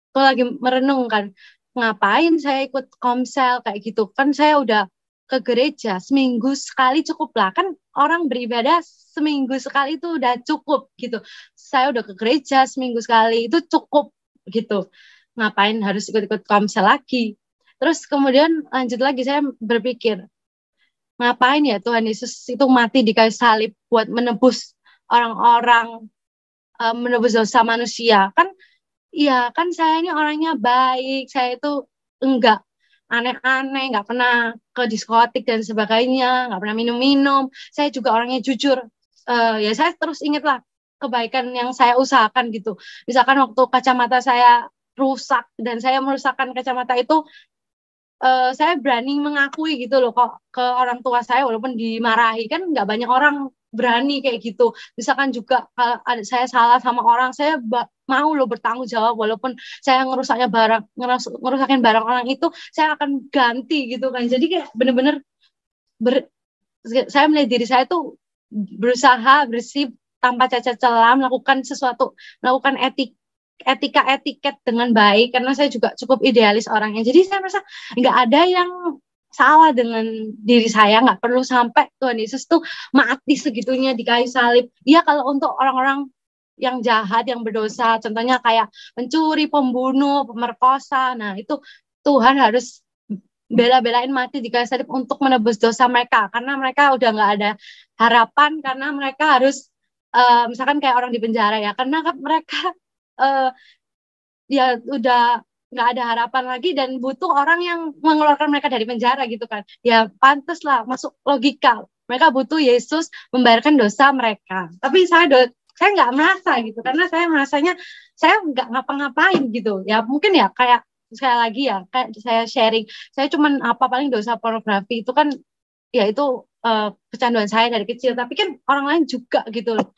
tuh lagi merenung kan, ngapain saya ikut komsel kayak gitu kan, saya udah ke gereja seminggu sekali cukup lah kan, orang beribadah seminggu sekali itu udah cukup gitu, saya udah ke gereja seminggu sekali itu cukup gitu, ngapain harus ikut-ikut komsel lagi. Terus kemudian lanjut lagi saya berpikir, ngapain ya Tuhan Yesus itu mati di kayu salib buat menebus orang-orang, menebus dosa manusia kan. Iya, kan saya ini orangnya baik, saya itu enggak aneh-aneh, enggak pernah ke diskotik dan sebagainya, enggak pernah minum-minum. Saya juga orangnya jujur. Ya saya terus ingatlah kebaikan yang saya usahakan gitu. Misalkan waktu kacamata saya rusak dan saya merusakkan kacamata itu, saya berani mengakui gitu loh kok ke orang tua saya walaupun dimarahi, kan nggak banyak orang berani kayak gitu. Misalkan juga kalau ada saya salah sama orang, saya mau loh bertanggung jawab walaupun saya ngerusakin barang orang itu, saya akan ganti gitu kan. Jadi kayak bener-bener saya melihat diri saya tuh berusaha bersih tanpa cacat celah, melakukan etika etiket dengan baik karena saya juga cukup idealis orangnya. Jadi saya merasa nggak ada yang salah dengan diri saya, nggak perlu sampai Tuhan Yesus tuh mati segitunya di kayu salib. Iya kalau untuk orang-orang yang jahat, yang berdosa, contohnya kayak pencuri, pembunuh, pemerkosa, nah itu Tuhan harus bela-belain mati di kayu salib untuk menebus dosa mereka karena mereka udah nggak ada harapan, karena mereka harus misalkan kayak orang di penjara ya, karena mereka uh, ya udah nggak ada harapan lagi dan butuh orang yang mengeluarkan mereka dari penjara gitu kan. Ya pantas lah, masuk logika. Mereka butuh Yesus membayarkan dosa mereka. Tapi saya nggak merasa gitu karena saya merasanya saya nggak ngapa-ngapain gitu. Ya mungkin ya kayak sekali lagi ya kayak saya sharing. Saya cuman paling dosa pornografi itu kan ya itu kecanduan saya dari kecil. Tapi kan orang lain juga gitu loh.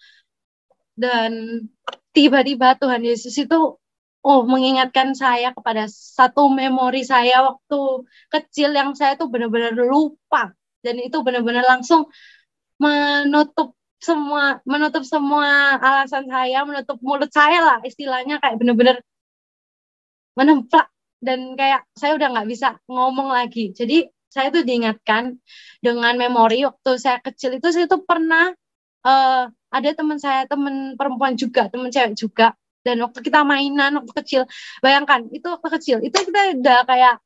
Dan tiba-tiba Tuhan Yesus itu mengingatkan saya kepada satu memori saya waktu kecil yang saya tuh benar-benar lupa, dan itu benar-benar langsung menutup semua alasan saya, menutup mulut saya lah istilahnya, kayak benar-benar menemplak dan kayak saya udah nggak bisa ngomong lagi. Jadi saya tuh diingatkan dengan memori waktu saya kecil itu, saya tuh pernah ada teman perempuan juga, teman cewek juga, dan waktu kita mainan waktu kecil, bayangkan itu waktu kecil itu kita udah kayak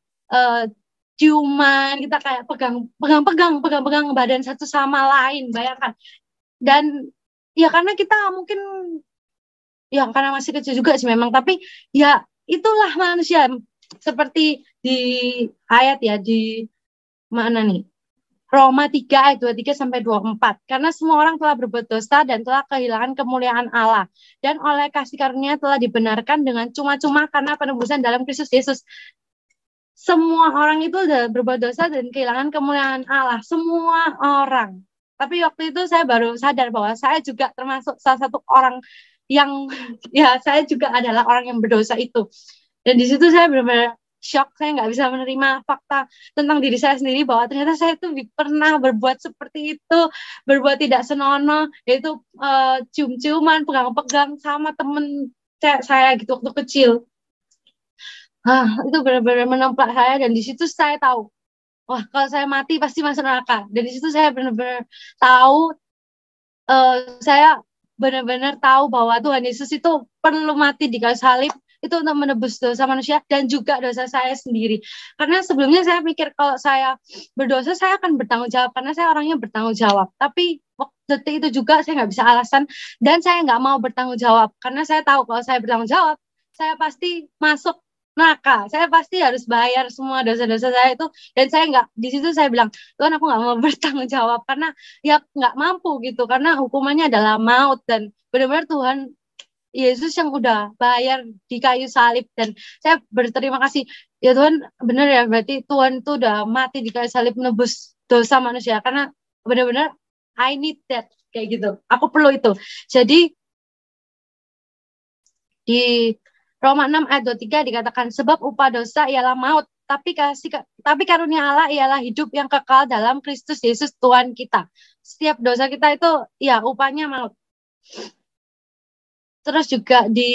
ciuman, kita kayak pegang badan satu sama lain, bayangkan. Dan ya karena kita mungkin ya karena masih kecil juga sih memang, tapi ya itulah manusia, seperti di ayat ya, di mana nih? Roma 3 ayat 23 sampai 24. Karena semua orang telah berbuat dosa dan telah kehilangan kemuliaan Allah. Dan oleh kasih karunia telah dibenarkan dengan cuma-cuma karena penebusan dalam Kristus Yesus. Semua orang itu udah berbuat dosa dan kehilangan kemuliaan Allah. Semua orang. Tapi waktu itu saya baru sadar bahwa saya juga termasuk salah satu orang yang, ya saya juga adalah orang yang berdosa itu. Dan di situ saya benar-benar shock, saya nggak bisa menerima fakta tentang diri saya sendiri bahwa ternyata saya tuh pernah berbuat seperti itu, berbuat tidak senonoh, yaitu cium-ciuman, pegang-pegang sama temen saya gitu waktu kecil. Itu benar-benar menemplak saya dan di situ saya tahu, wah kalau saya mati pasti masuk neraka. Dan di situ saya benar-benar tahu, saya benar-benar tahu bahwa Tuhan Yesus itu perlu mati di kayu salib itu untuk menebus dosa manusia dan juga dosa saya sendiri. Karena sebelumnya saya pikir kalau saya berdosa saya akan bertanggung jawab karena saya orangnya bertanggung jawab. Tapi waktu detik itu juga saya nggak bisa alasan dan saya nggak mau bertanggung jawab karena saya tahu kalau saya bertanggung jawab saya pasti masuk neraka. Saya pasti harus bayar semua dosa-dosa saya itu dan saya nggak, di situ saya bilang, Tuhan aku nggak mau bertanggung jawab karena ya nggak mampu gitu karena hukumannya adalah maut dan benar-benar Tuhan Yesus yang udah bayar di kayu salib dan saya berterima kasih ya Tuhan, benar ya berarti Tuhan itu udah mati di kayu salib menebus dosa manusia karena benar-benar I need that kayak gitu, aku perlu itu. Jadi di Roma 6 ayat 23 dikatakan sebab upah dosa ialah maut tapi karunia Allah ialah hidup yang kekal dalam Kristus Yesus Tuhan kita. Setiap dosa kita itu ya upahnya maut. Terus juga di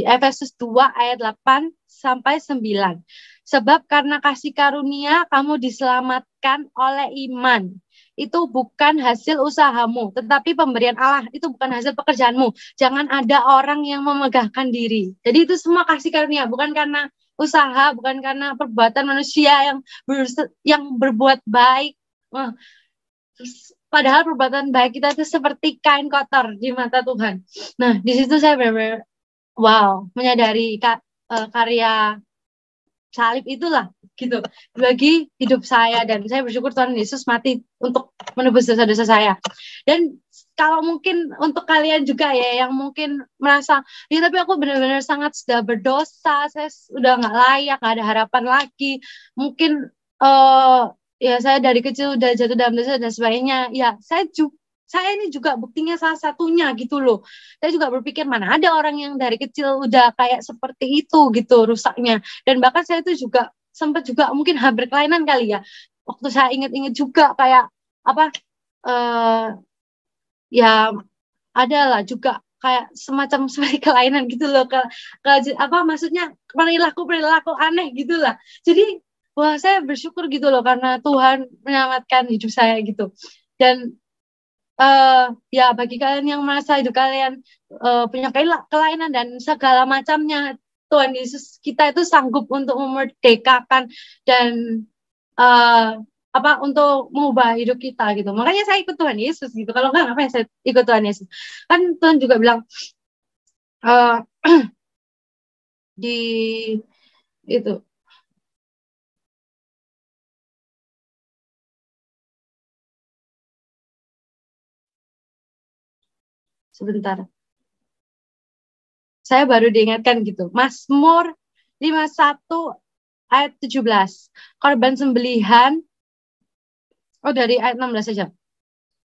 Efesus 2 ayat 8 sampai 9. Sebab karena kasih karunia kamu diselamatkan oleh iman. Itu bukan hasil usahamu, tetapi pemberian Allah. Itu bukan hasil pekerjaanmu. Jangan ada orang yang memegahkan diri. Jadi itu semua kasih karunia, bukan karena usaha, bukan karena perbuatan manusia yang berbuat baik. Padahal perbuatan baik kita itu seperti kain kotor di mata Tuhan. Nah, di situ saya benar-benar menyadari karya salib itulah gitu bagi hidup saya dan saya bersyukur Tuhan Yesus mati untuk menebus dosa-dosa saya. Dan kalau mungkin untuk kalian juga ya yang mungkin merasa ya tapi aku benar-benar sangat sudah berdosa, saya sudah nggak layak, nggak ada harapan lagi, mungkin ya saya dari kecil udah jatuh dalam dosa dan sebagainya. Ya saya ini juga buktinya salah satunya gitu loh. Saya juga berpikir mana ada orang yang dari kecil udah kayak seperti itu gitu rusaknya. Dan bahkan saya itu juga sempat juga mungkin hampir kelainan kali ya. Waktu saya ingat-ingat juga kayak apa ya adalah juga kayak semacam seperti kelainan gitu loh maksudnya perilaku aneh gitulah. Jadi wah saya bersyukur gitu loh karena Tuhan menyelamatkan hidup saya gitu. Dan ya bagi kalian yang merasa hidup kalian punya kelainan dan segala macamnya, Tuhan Yesus kita itu sanggup untuk memerdekakan dan untuk mengubah hidup kita gitu. Makanya saya ikut Tuhan Yesus gitu. Kalau enggak ngapain saya ikut Tuhan Yesus? Kan Tuhan juga bilang di itu sebentar. Saya baru diingatkan gitu. Mazmur 51 ayat 17. Korban sembelihan dari ayat 16 saja.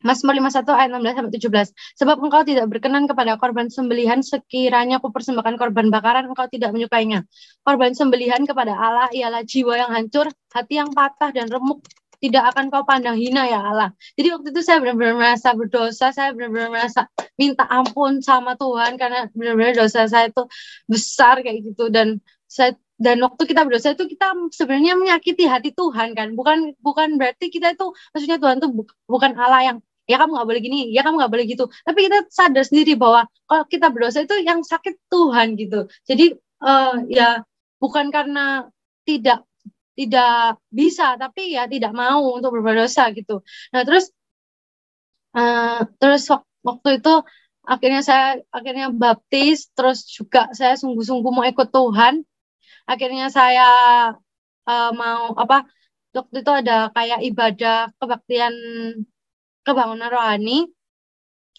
Mazmur 51 ayat 16 sampai 17. Sebab engkau tidak berkenan kepada korban sembelihan, sekiranya aku persembahkan korban bakaran, engkau tidak menyukainya. Korban sembelihan kepada Allah ialah jiwa yang hancur, hati yang patah dan remuk, tidak akan kau pandang hina ya Allah. Jadi waktu itu saya benar-benar merasa berdosa, saya benar-benar merasa minta ampun sama Tuhan karena benar-benar dosa saya itu besar kayak gitu. Dan waktu kita berdosa itu kita sebenarnya menyakiti hati Tuhan kan, bukan berarti kita itu maksudnya Tuhan tuh bukan Allah yang ya kamu nggak boleh gini, ya kamu nggak boleh gitu. Tapi kita sadar sendiri bahwa kalau kita berdosa itu yang sakit Tuhan gitu. Jadi ya bukan karena tidak bisa, tapi ya tidak mau untuk berbuat dosa gitu. Nah terus waktu itu akhirnya baptis, terus juga saya sungguh-sungguh mau ikut Tuhan. Akhirnya saya mau waktu itu ada kayak ibadah kebaktian kebangunan rohani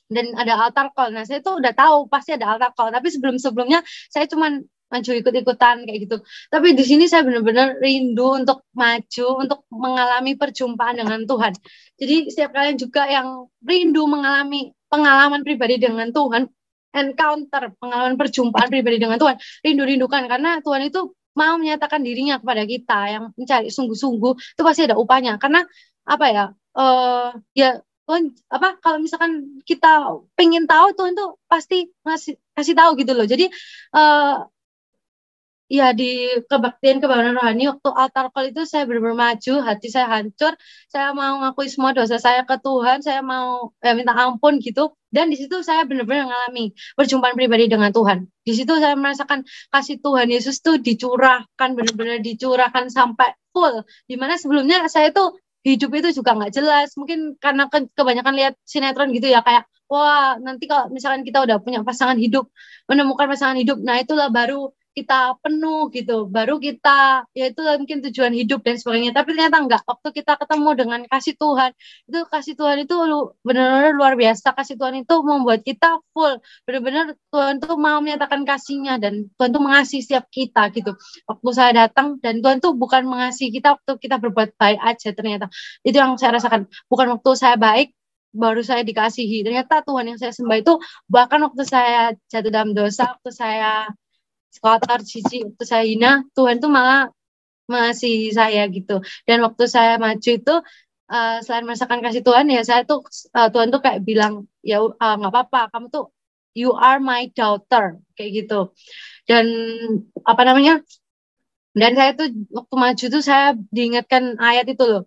dan ada altar call. Nah, saya tuh udah tahu pasti ada altar call, tapi sebelumnya saya cuman maju ikut-ikutan kayak gitu. Tapi di sini saya benar-benar rindu untuk maju, untuk mengalami perjumpaan dengan Tuhan. Jadi setiap kalian juga yang rindu mengalami pengalaman pribadi dengan Tuhan, encounter pengalaman perjumpaan pribadi dengan Tuhan, rindu-rindukan karena Tuhan itu mau menyatakan dirinya kepada kita yang mencari sungguh-sungguh itu pasti ada upahnya. Karena apa ya? Ya Tuhan kalau misalkan kita pengen tahu Tuhan tuh pasti kasih tahu gitu loh. Jadi ya di kebaktian kebangunan rohani waktu altar call itu saya benar-benar maju, hati saya hancur, saya mau ngakui semua dosa saya ke Tuhan, saya mau minta ampun gitu. Dan di situ saya benar-benar mengalami perjumpaan pribadi dengan Tuhan. Di situ saya merasakan kasih Tuhan Yesus tuh dicurahkan, benar-benar dicurahkan sampai full. Dimana sebelumnya saya tuh hidup itu juga nggak jelas, mungkin karena kebanyakan lihat sinetron gitu ya, kayak wah nanti kalau misalkan kita udah punya pasangan hidup, menemukan pasangan hidup, nah itulah baru kita penuh gitu, baru kita ya itu mungkin tujuan hidup dan sebagainya. Tapi ternyata enggak, waktu kita ketemu dengan kasih Tuhan, itu kasih Tuhan itu benar-benar luar biasa. Kasih Tuhan itu membuat kita full, benar-benar Tuhan tuh mau menyatakan kasihnya dan Tuhan tuh mengasihi setiap kita gitu. Waktu saya datang dan Tuhan tuh bukan mengasihi kita waktu kita berbuat baik aja, ternyata itu yang saya rasakan. Bukan waktu saya baik baru saya dikasihi, ternyata Tuhan yang saya sembah itu bahkan waktu saya jatuh dalam dosa, waktu saya kotor, cici, waktu saya hina, Tuhan tuh malah mengasihi saya gitu. Dan waktu saya maju itu selain merasakan kasih Tuhan ya saya tuh Tuhan tuh kayak bilang ya nggak apa-apa, kamu tuh you are my daughter kayak gitu. Dan dan saya tuh waktu maju tuh saya diingatkan ayat itu loh.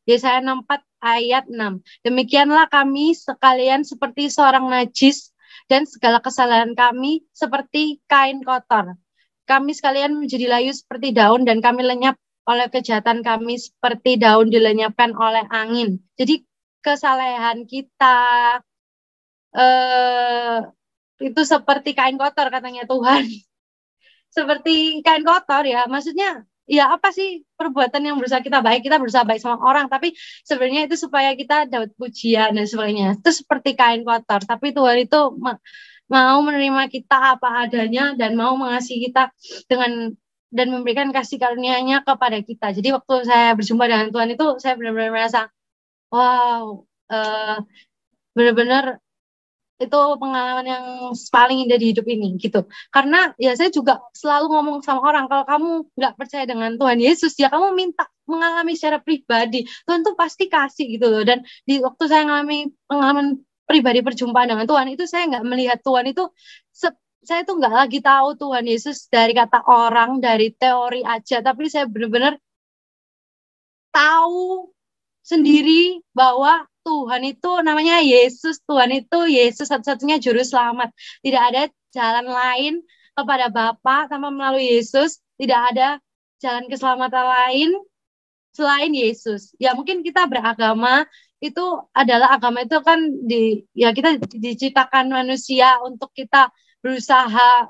Yesaya 64 ayat 6. Demikianlah kami sekalian seperti seorang najis dan segala kesalahan kami seperti kain kotor. Kami sekalian menjadi layu seperti daun dan kami lenyap oleh kejahatan kami seperti daun dilenyapkan oleh angin. Jadi kesalahan kita itu seperti kain kotor katanya Tuhan. Seperti kain kotor ya, maksudnya ya apa sih perbuatan yang berusaha kita berusaha baik sama orang, tapi sebenarnya itu supaya kita dapat pujian dan sebagainya. Itu seperti kain kotor, tapi Tuhan itu mau menerima kita apa adanya dan mau mengasihi kita dan memberikan kasih karunia-Nya kepada kita. Jadi waktu saya berjumpa dengan Tuhan itu saya benar-benar merasa wow, benar-benar itu pengalaman yang paling indah di hidup ini gitu. Karena ya saya juga selalu ngomong sama orang, kalau kamu nggak percaya dengan Tuhan Yesus ya kamu minta mengalami secara pribadi, Tuhan tuh pasti kasih gitu loh. Dan di waktu saya mengalami pengalaman pribadi perjumpaan dengan Tuhan itu saya nggak melihat Tuhan itu saya tuh nggak lagi tahu Tuhan Yesus dari kata orang, dari teori aja, tapi saya benar-benar tahu sendiri bahwa Tuhan itu namanya Yesus. Tuhan itu Yesus satu-satunya juru selamat. Tidak ada jalan lain kepada Bapa tanpa melalui Yesus. Tidak ada jalan keselamatan lain selain Yesus. Ya mungkin kita beragama itu adalah agama itu kan kita diciptakan manusia untuk kita berusaha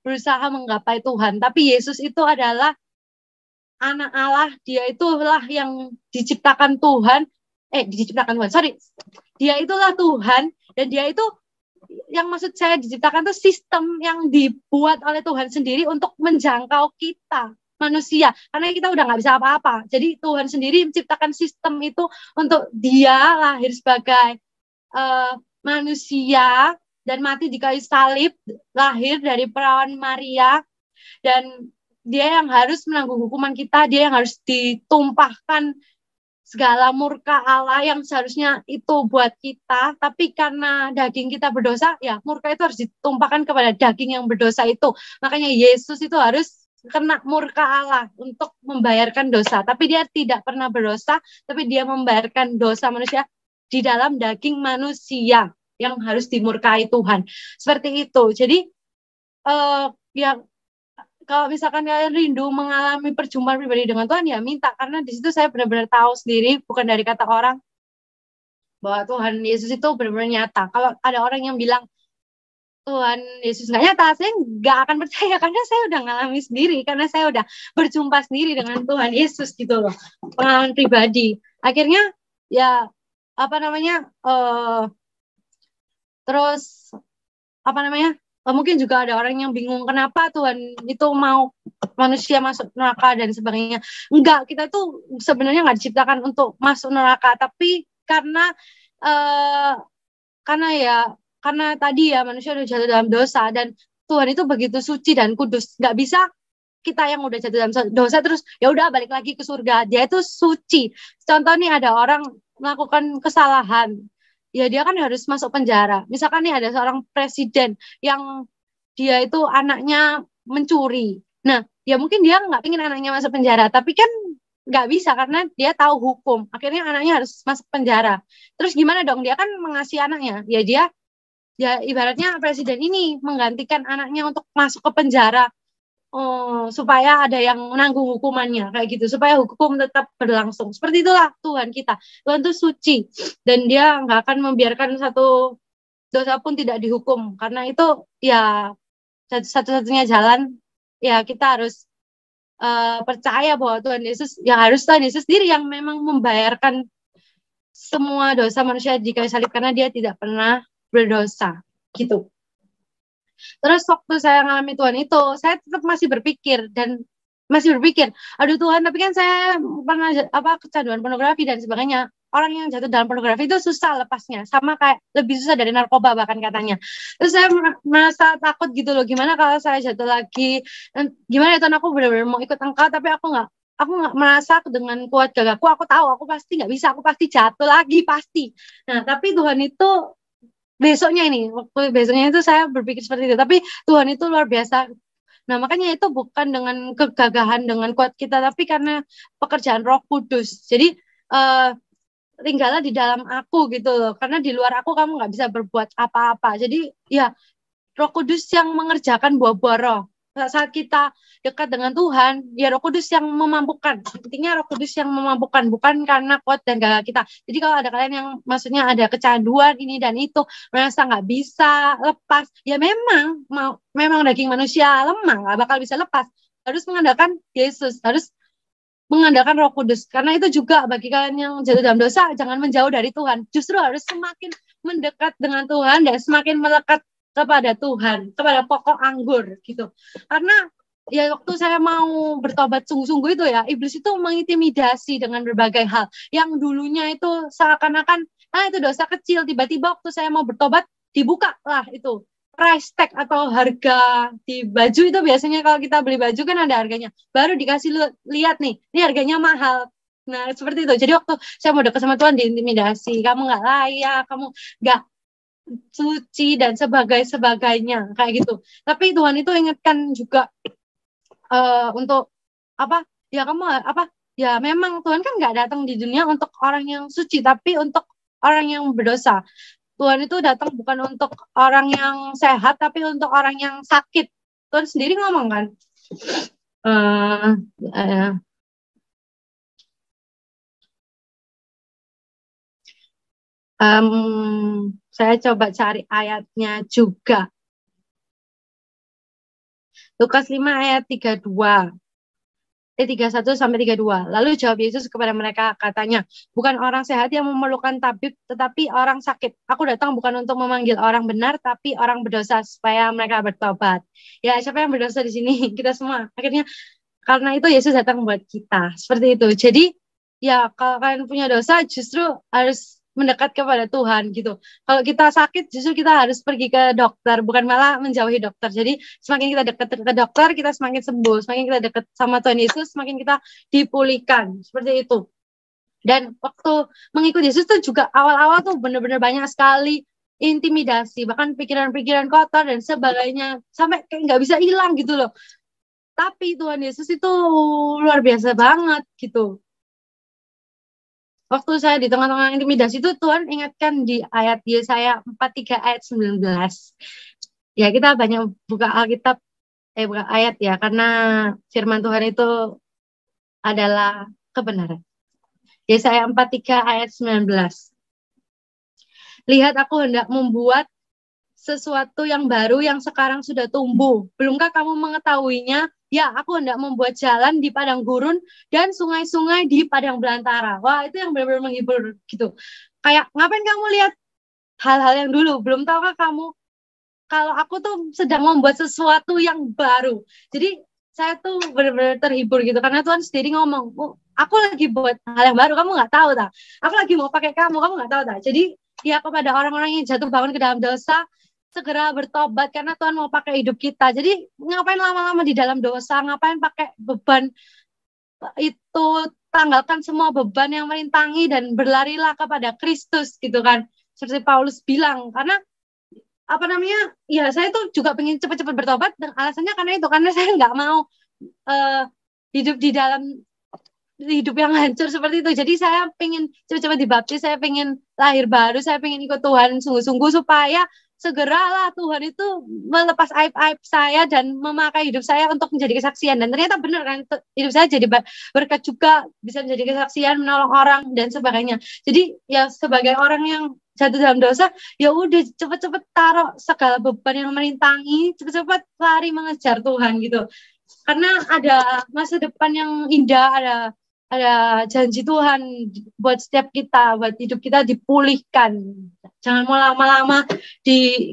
berusaha menggapai Tuhan. Tapi Yesus itu adalah anak Allah, dia itulah yang diciptakan Tuhan, dia itulah Tuhan, dan dia itu, yang maksud saya diciptakan itu sistem yang dibuat oleh Tuhan sendiri untuk menjangkau kita, manusia, karena kita udah nggak bisa apa-apa, jadi Tuhan sendiri menciptakan sistem itu untuk dia lahir sebagai manusia, dan mati di kayu salib, lahir dari perawan Maria, dan dia yang harus menanggung hukuman kita, dia yang harus ditumpahkan segala murka Allah yang seharusnya itu buat kita, tapi karena daging kita berdosa, ya murka itu harus ditumpahkan kepada daging yang berdosa itu. Makanya Yesus itu harus kena murka Allah untuk membayarkan dosa, tapi dia tidak pernah berdosa, tapi dia membayarkan dosa manusia di dalam daging manusia yang harus dimurkai Tuhan. Seperti itu. Jadi kalau misalkan kalian rindu mengalami perjumpaan pribadi dengan Tuhan, ya minta. Karena di situ saya benar-benar tahu sendiri, bukan dari kata orang. bahwa Tuhan Yesus itu benar-benar nyata. Kalau ada orang yang bilang Tuhan Yesus nggak nyata, saya nggak akan percaya karena saya udah ngalami sendiri, karena saya udah berjumpa sendiri dengan Tuhan Yesus gitu loh, pengalaman pribadi. Akhirnya ya apa namanya terus apa namanya mungkin juga ada orang yang bingung kenapa Tuhan itu mau manusia masuk neraka dan sebagainya. Enggak, kita tuh sebenarnya nggak diciptakan untuk masuk neraka, tapi eh, karena tadi ya manusia udah jatuh dalam dosa dan Tuhan itu begitu suci dan kudus, nggak bisa kita yang udah jatuh dalam dosa terus ya udah balik lagi ke surga. Dia itu suci. Contoh nih, ada orang melakukan kesalahan, ya dia kan harus masuk penjara. Misalkan nih ada seorang presiden yang dia itu anaknya mencuri. Nah, ya mungkin dia nggak ingin anaknya masuk penjara, tapi kan nggak bisa karena dia tahu hukum. Akhirnya anaknya harus masuk penjara. Terus gimana dong? Dia kan mengasihi anaknya. Ya ibaratnya presiden ini menggantikan anaknya untuk masuk ke penjara, supaya ada yang menanggung hukumannya kayak gitu, supaya hukum tetap berlangsung. Seperti itulah Tuhan kita. Tuhan itu suci dan dia nggak akan membiarkan satu dosa pun tidak dihukum, karena itu ya satu-satunya jalan. Ya kita harus percaya bahwa Tuhan Yesus, yang harus Tuhan Yesus sendiri yang memang membayarkan semua dosa manusia di kayu salib, karena dia tidak pernah berdosa gitu. Terus waktu saya ngalami Tuhan itu, saya tetap masih berpikir, aduh Tuhan, tapi kan saya pernah kecanduan pornografi dan sebagainya. Orang yang jatuh dalam pornografi itu susah lepasnya, sama kayak lebih susah dari narkoba bahkan katanya. Terus saya merasa takut gitu loh, gimana kalau saya jatuh lagi? Gimana ya Tuhan, aku benar-benar mau ikut Engkau, tapi aku nggak merasa dengan kuat gagahku. Aku tahu aku pasti nggak bisa, aku pasti jatuh lagi pasti. Nah, tapi Tuhan itu waktu besoknya itu saya berpikir seperti itu, tapi Tuhan itu luar biasa. Nah, makanya itu bukan dengan kegagahan, dengan kuat kita, tapi karena pekerjaan Roh Kudus. Jadi tinggallah di dalam aku gitu loh, karena di luar aku kamu nggak bisa berbuat apa-apa. Jadi ya Roh Kudus yang mengerjakan buah-buah roh. Saat kita dekat dengan Tuhan, ya Roh Kudus yang memampukan. Intinya Roh Kudus yang memampukan, bukan karena kuat dan gagah kita. Jadi kalau ada kalian yang maksudnya ada kecanduan ini dan itu, merasa nggak bisa lepas, ya memang daging manusia lemah, nggak bakal bisa lepas. Harus mengandalkan Yesus, harus mengandalkan Roh Kudus. Karena itu juga bagi kalian yang jatuh dalam dosa, jangan menjauh dari Tuhan. Justru harus semakin mendekat dengan Tuhan dan semakin melekat kepada Tuhan, kepada pokok anggur gitu. Karena ya waktu saya mau bertobat sungguh-sungguh itu ya, iblis itu mengintimidasi dengan berbagai hal. Yang dulunya itu seakan-akan itu dosa kecil, tiba-tiba waktu saya mau bertobat dibuka lah itu price tag atau harga di baju. Itu biasanya kalau kita beli baju kan ada harganya, baru dikasih lihat nih, ini harganya mahal. Nah seperti itu. Jadi waktu saya mau dekat sama Tuhan diintimidasi, kamu nggak layak, kamu nggak suci dan sebagainya kayak gitu. Tapi Tuhan itu ingatkan juga untuk apa? Ya kamu apa? Ya memang Tuhan kan nggak datang di dunia untuk orang yang suci, tapi untuk orang yang berdosa. Tuhan itu datang bukan untuk orang yang sehat, tapi untuk orang yang sakit. Tuhan sendiri ngomong kan. Uh, uh, saya coba cari ayatnya juga. Lukas 5 ayat 32. 31 sampai 32. Lalu jawab Yesus kepada mereka, katanya, bukan orang sehat yang memerlukan tabib, tetapi orang sakit. Aku datang bukan untuk memanggil orang benar, tapi orang berdosa supaya mereka bertobat. Ya, siapa yang berdosa di sini? Kita semua. Akhirnya karena itu Yesus datang buat kita. Seperti itu. Jadi ya kalau kalian punya dosa justru harus mendekat kepada Tuhan gitu. Kalau kita sakit justru kita harus pergi ke dokter, bukan malah menjauhi dokter. Jadi semakin kita dekat ke dokter, kita semakin sembuh. Semakin kita dekat sama Tuhan Yesus, semakin kita dipulihkan. Seperti itu. Dan waktu mengikuti Yesus tuh juga awal-awal tuh benar-benar banyak sekali intimidasi, bahkan pikiran-pikiran kotor dan sebagainya, sampai kayak nggak bisa hilang gitu loh. Tapi Tuhan Yesus itu luar biasa banget gitu. Waktu saya di tengah-tengah intimidasi itu, Tuhan ingatkan di ayat Yesaya 43 ayat 19. Ya, kita banyak buka Alkitab, buka ayat ya, karena firman Tuhan itu adalah kebenaran. Yesaya 43 ayat 19. Lihat, aku hendak membuat sesuatu yang baru yang sekarang sudah tumbuh. Belumkah kamu mengetahuinya? Ya, aku hendak membuat jalan di padang gurun dan sungai-sungai di padang belantara. Wah, itu yang benar-benar menghibur gitu. Kayak, ngapain kamu lihat hal-hal yang dulu? Belum tahukah kamu kalau aku tuh sedang membuat sesuatu yang baru. Jadi saya tuh benar-benar terhibur gitu karena Tuhan sendiri ngomong, oh, aku lagi buat hal yang baru, kamu nggak tahu tak? Aku lagi mau pakai kamu nggak tahu tak? Jadi ya, kepada orang-orang yang jatuh bangun ke dalam dosa, segera bertobat karena Tuhan mau pakai hidup kita. Jadi ngapain lama-lama di dalam dosa, ngapain pakai beban itu, tanggalkan semua beban yang merintangi dan berlarilah kepada Kristus gitu kan. Seperti Paulus bilang, karena apa namanya, ya saya tuh juga pengen cepat-cepat bertobat, dan alasannya karena saya nggak mau hidup di dalam hidup yang hancur seperti itu. Jadi saya pengen cepat-cepat dibaptis, saya pengen lahir baru, saya pengen ikut Tuhan sungguh-sungguh supaya segeralah Tuhan itu melepas aib-aib saya dan memakai hidup saya untuk menjadi kesaksian. Dan ternyata benar kan, hidup saya jadi berkat juga, bisa menjadi kesaksian, menolong orang dan sebagainya. Jadi ya, sebagai orang yang jatuh dalam dosa, ya udah cepet-cepet taruh segala beban yang merintangi, cepet-cepet lari mengejar Tuhan gitu. Karena ada masa depan yang indah, ada janji Tuhan buat setiap kita, buat hidup kita dipulihkan. Jangan mau lama-lama di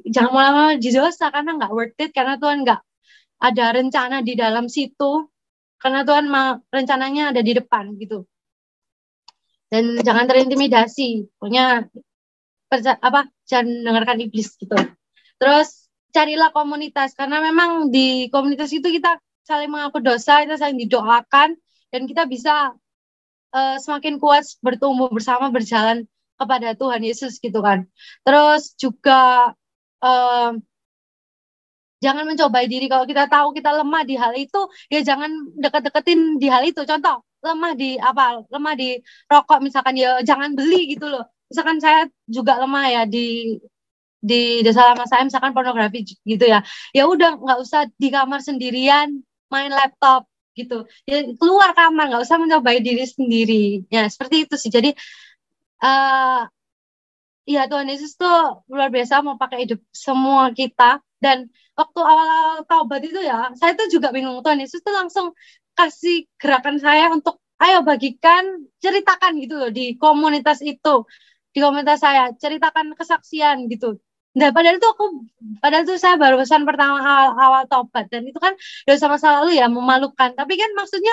dosa, karena nggak worth it, karena Tuhan nggak ada rencana di dalam situ, karena Tuhan rencananya ada di depan gitu. Dan jangan terintimidasi, pokoknya jangan dengarkan iblis gitu. Terus carilah komunitas, karena memang di komunitas itu kita saling mengaku dosa, kita saling didoakan, dan kita bisa semakin kuat bertumbuh bersama, berjalan kepada Tuhan Yesus gitu kan. Terus juga jangan mencobai diri. Kalau kita tahu kita lemah di hal itu, ya jangan deket-deketin di hal itu. Contoh, lemah di rokok misalkan, ya jangan beli gitu loh. Misalkan saya juga lemah ya di desa lama saya, misalkan pornografi gitu ya. Ya udah, nggak usah di kamar sendirian main laptop gitu. Ya keluar kamar, nggak usah mencobai diri sendiri. Ya seperti itu sih. Jadi ya, Tuhan Yesus tuh luar biasa mau pakai hidup semua kita. Dan waktu awal-awal taubat itu ya, saya tuh juga bingung. Tuhan Yesus tuh langsung kasih gerakan saya untuk ayo bagikan, ceritakan gitu loh di komunitas itu. Di komunitas saya, ceritakan kesaksian gitu. Nah, padahal tuh saya baru pesan pertama awal taubat, dan itu kan dosa masa lalu ya, memalukan. Tapi kan maksudnya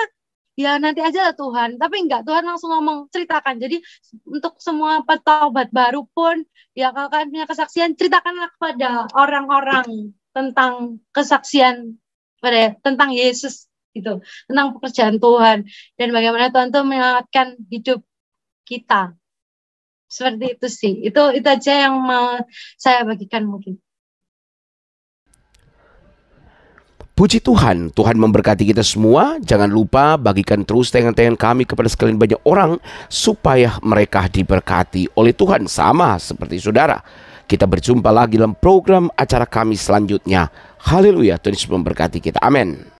ya nanti aja lah Tuhan. Tapi enggak, Tuhan langsung ngomong ceritakan. Jadi untuk semua petaubat baru pun, ya kalau kalian punya kesaksian, ceritakanlah kepada orang-orang tentang kesaksian tentang Yesus gitu, tentang pekerjaan Tuhan dan bagaimana Tuhan tuh menyelamatkan hidup kita. Seperti itu sih. Itu aja yang mau saya bagikan mungkin. Puji Tuhan, Tuhan memberkati kita semua. Jangan lupa bagikan terus tayangan-tayangan kami kepada sekalian banyak orang supaya mereka diberkati oleh Tuhan, sama seperti saudara. Kita berjumpa lagi dalam program acara kami selanjutnya. Haleluya, Tuhan Yesus memberkati kita. Amin.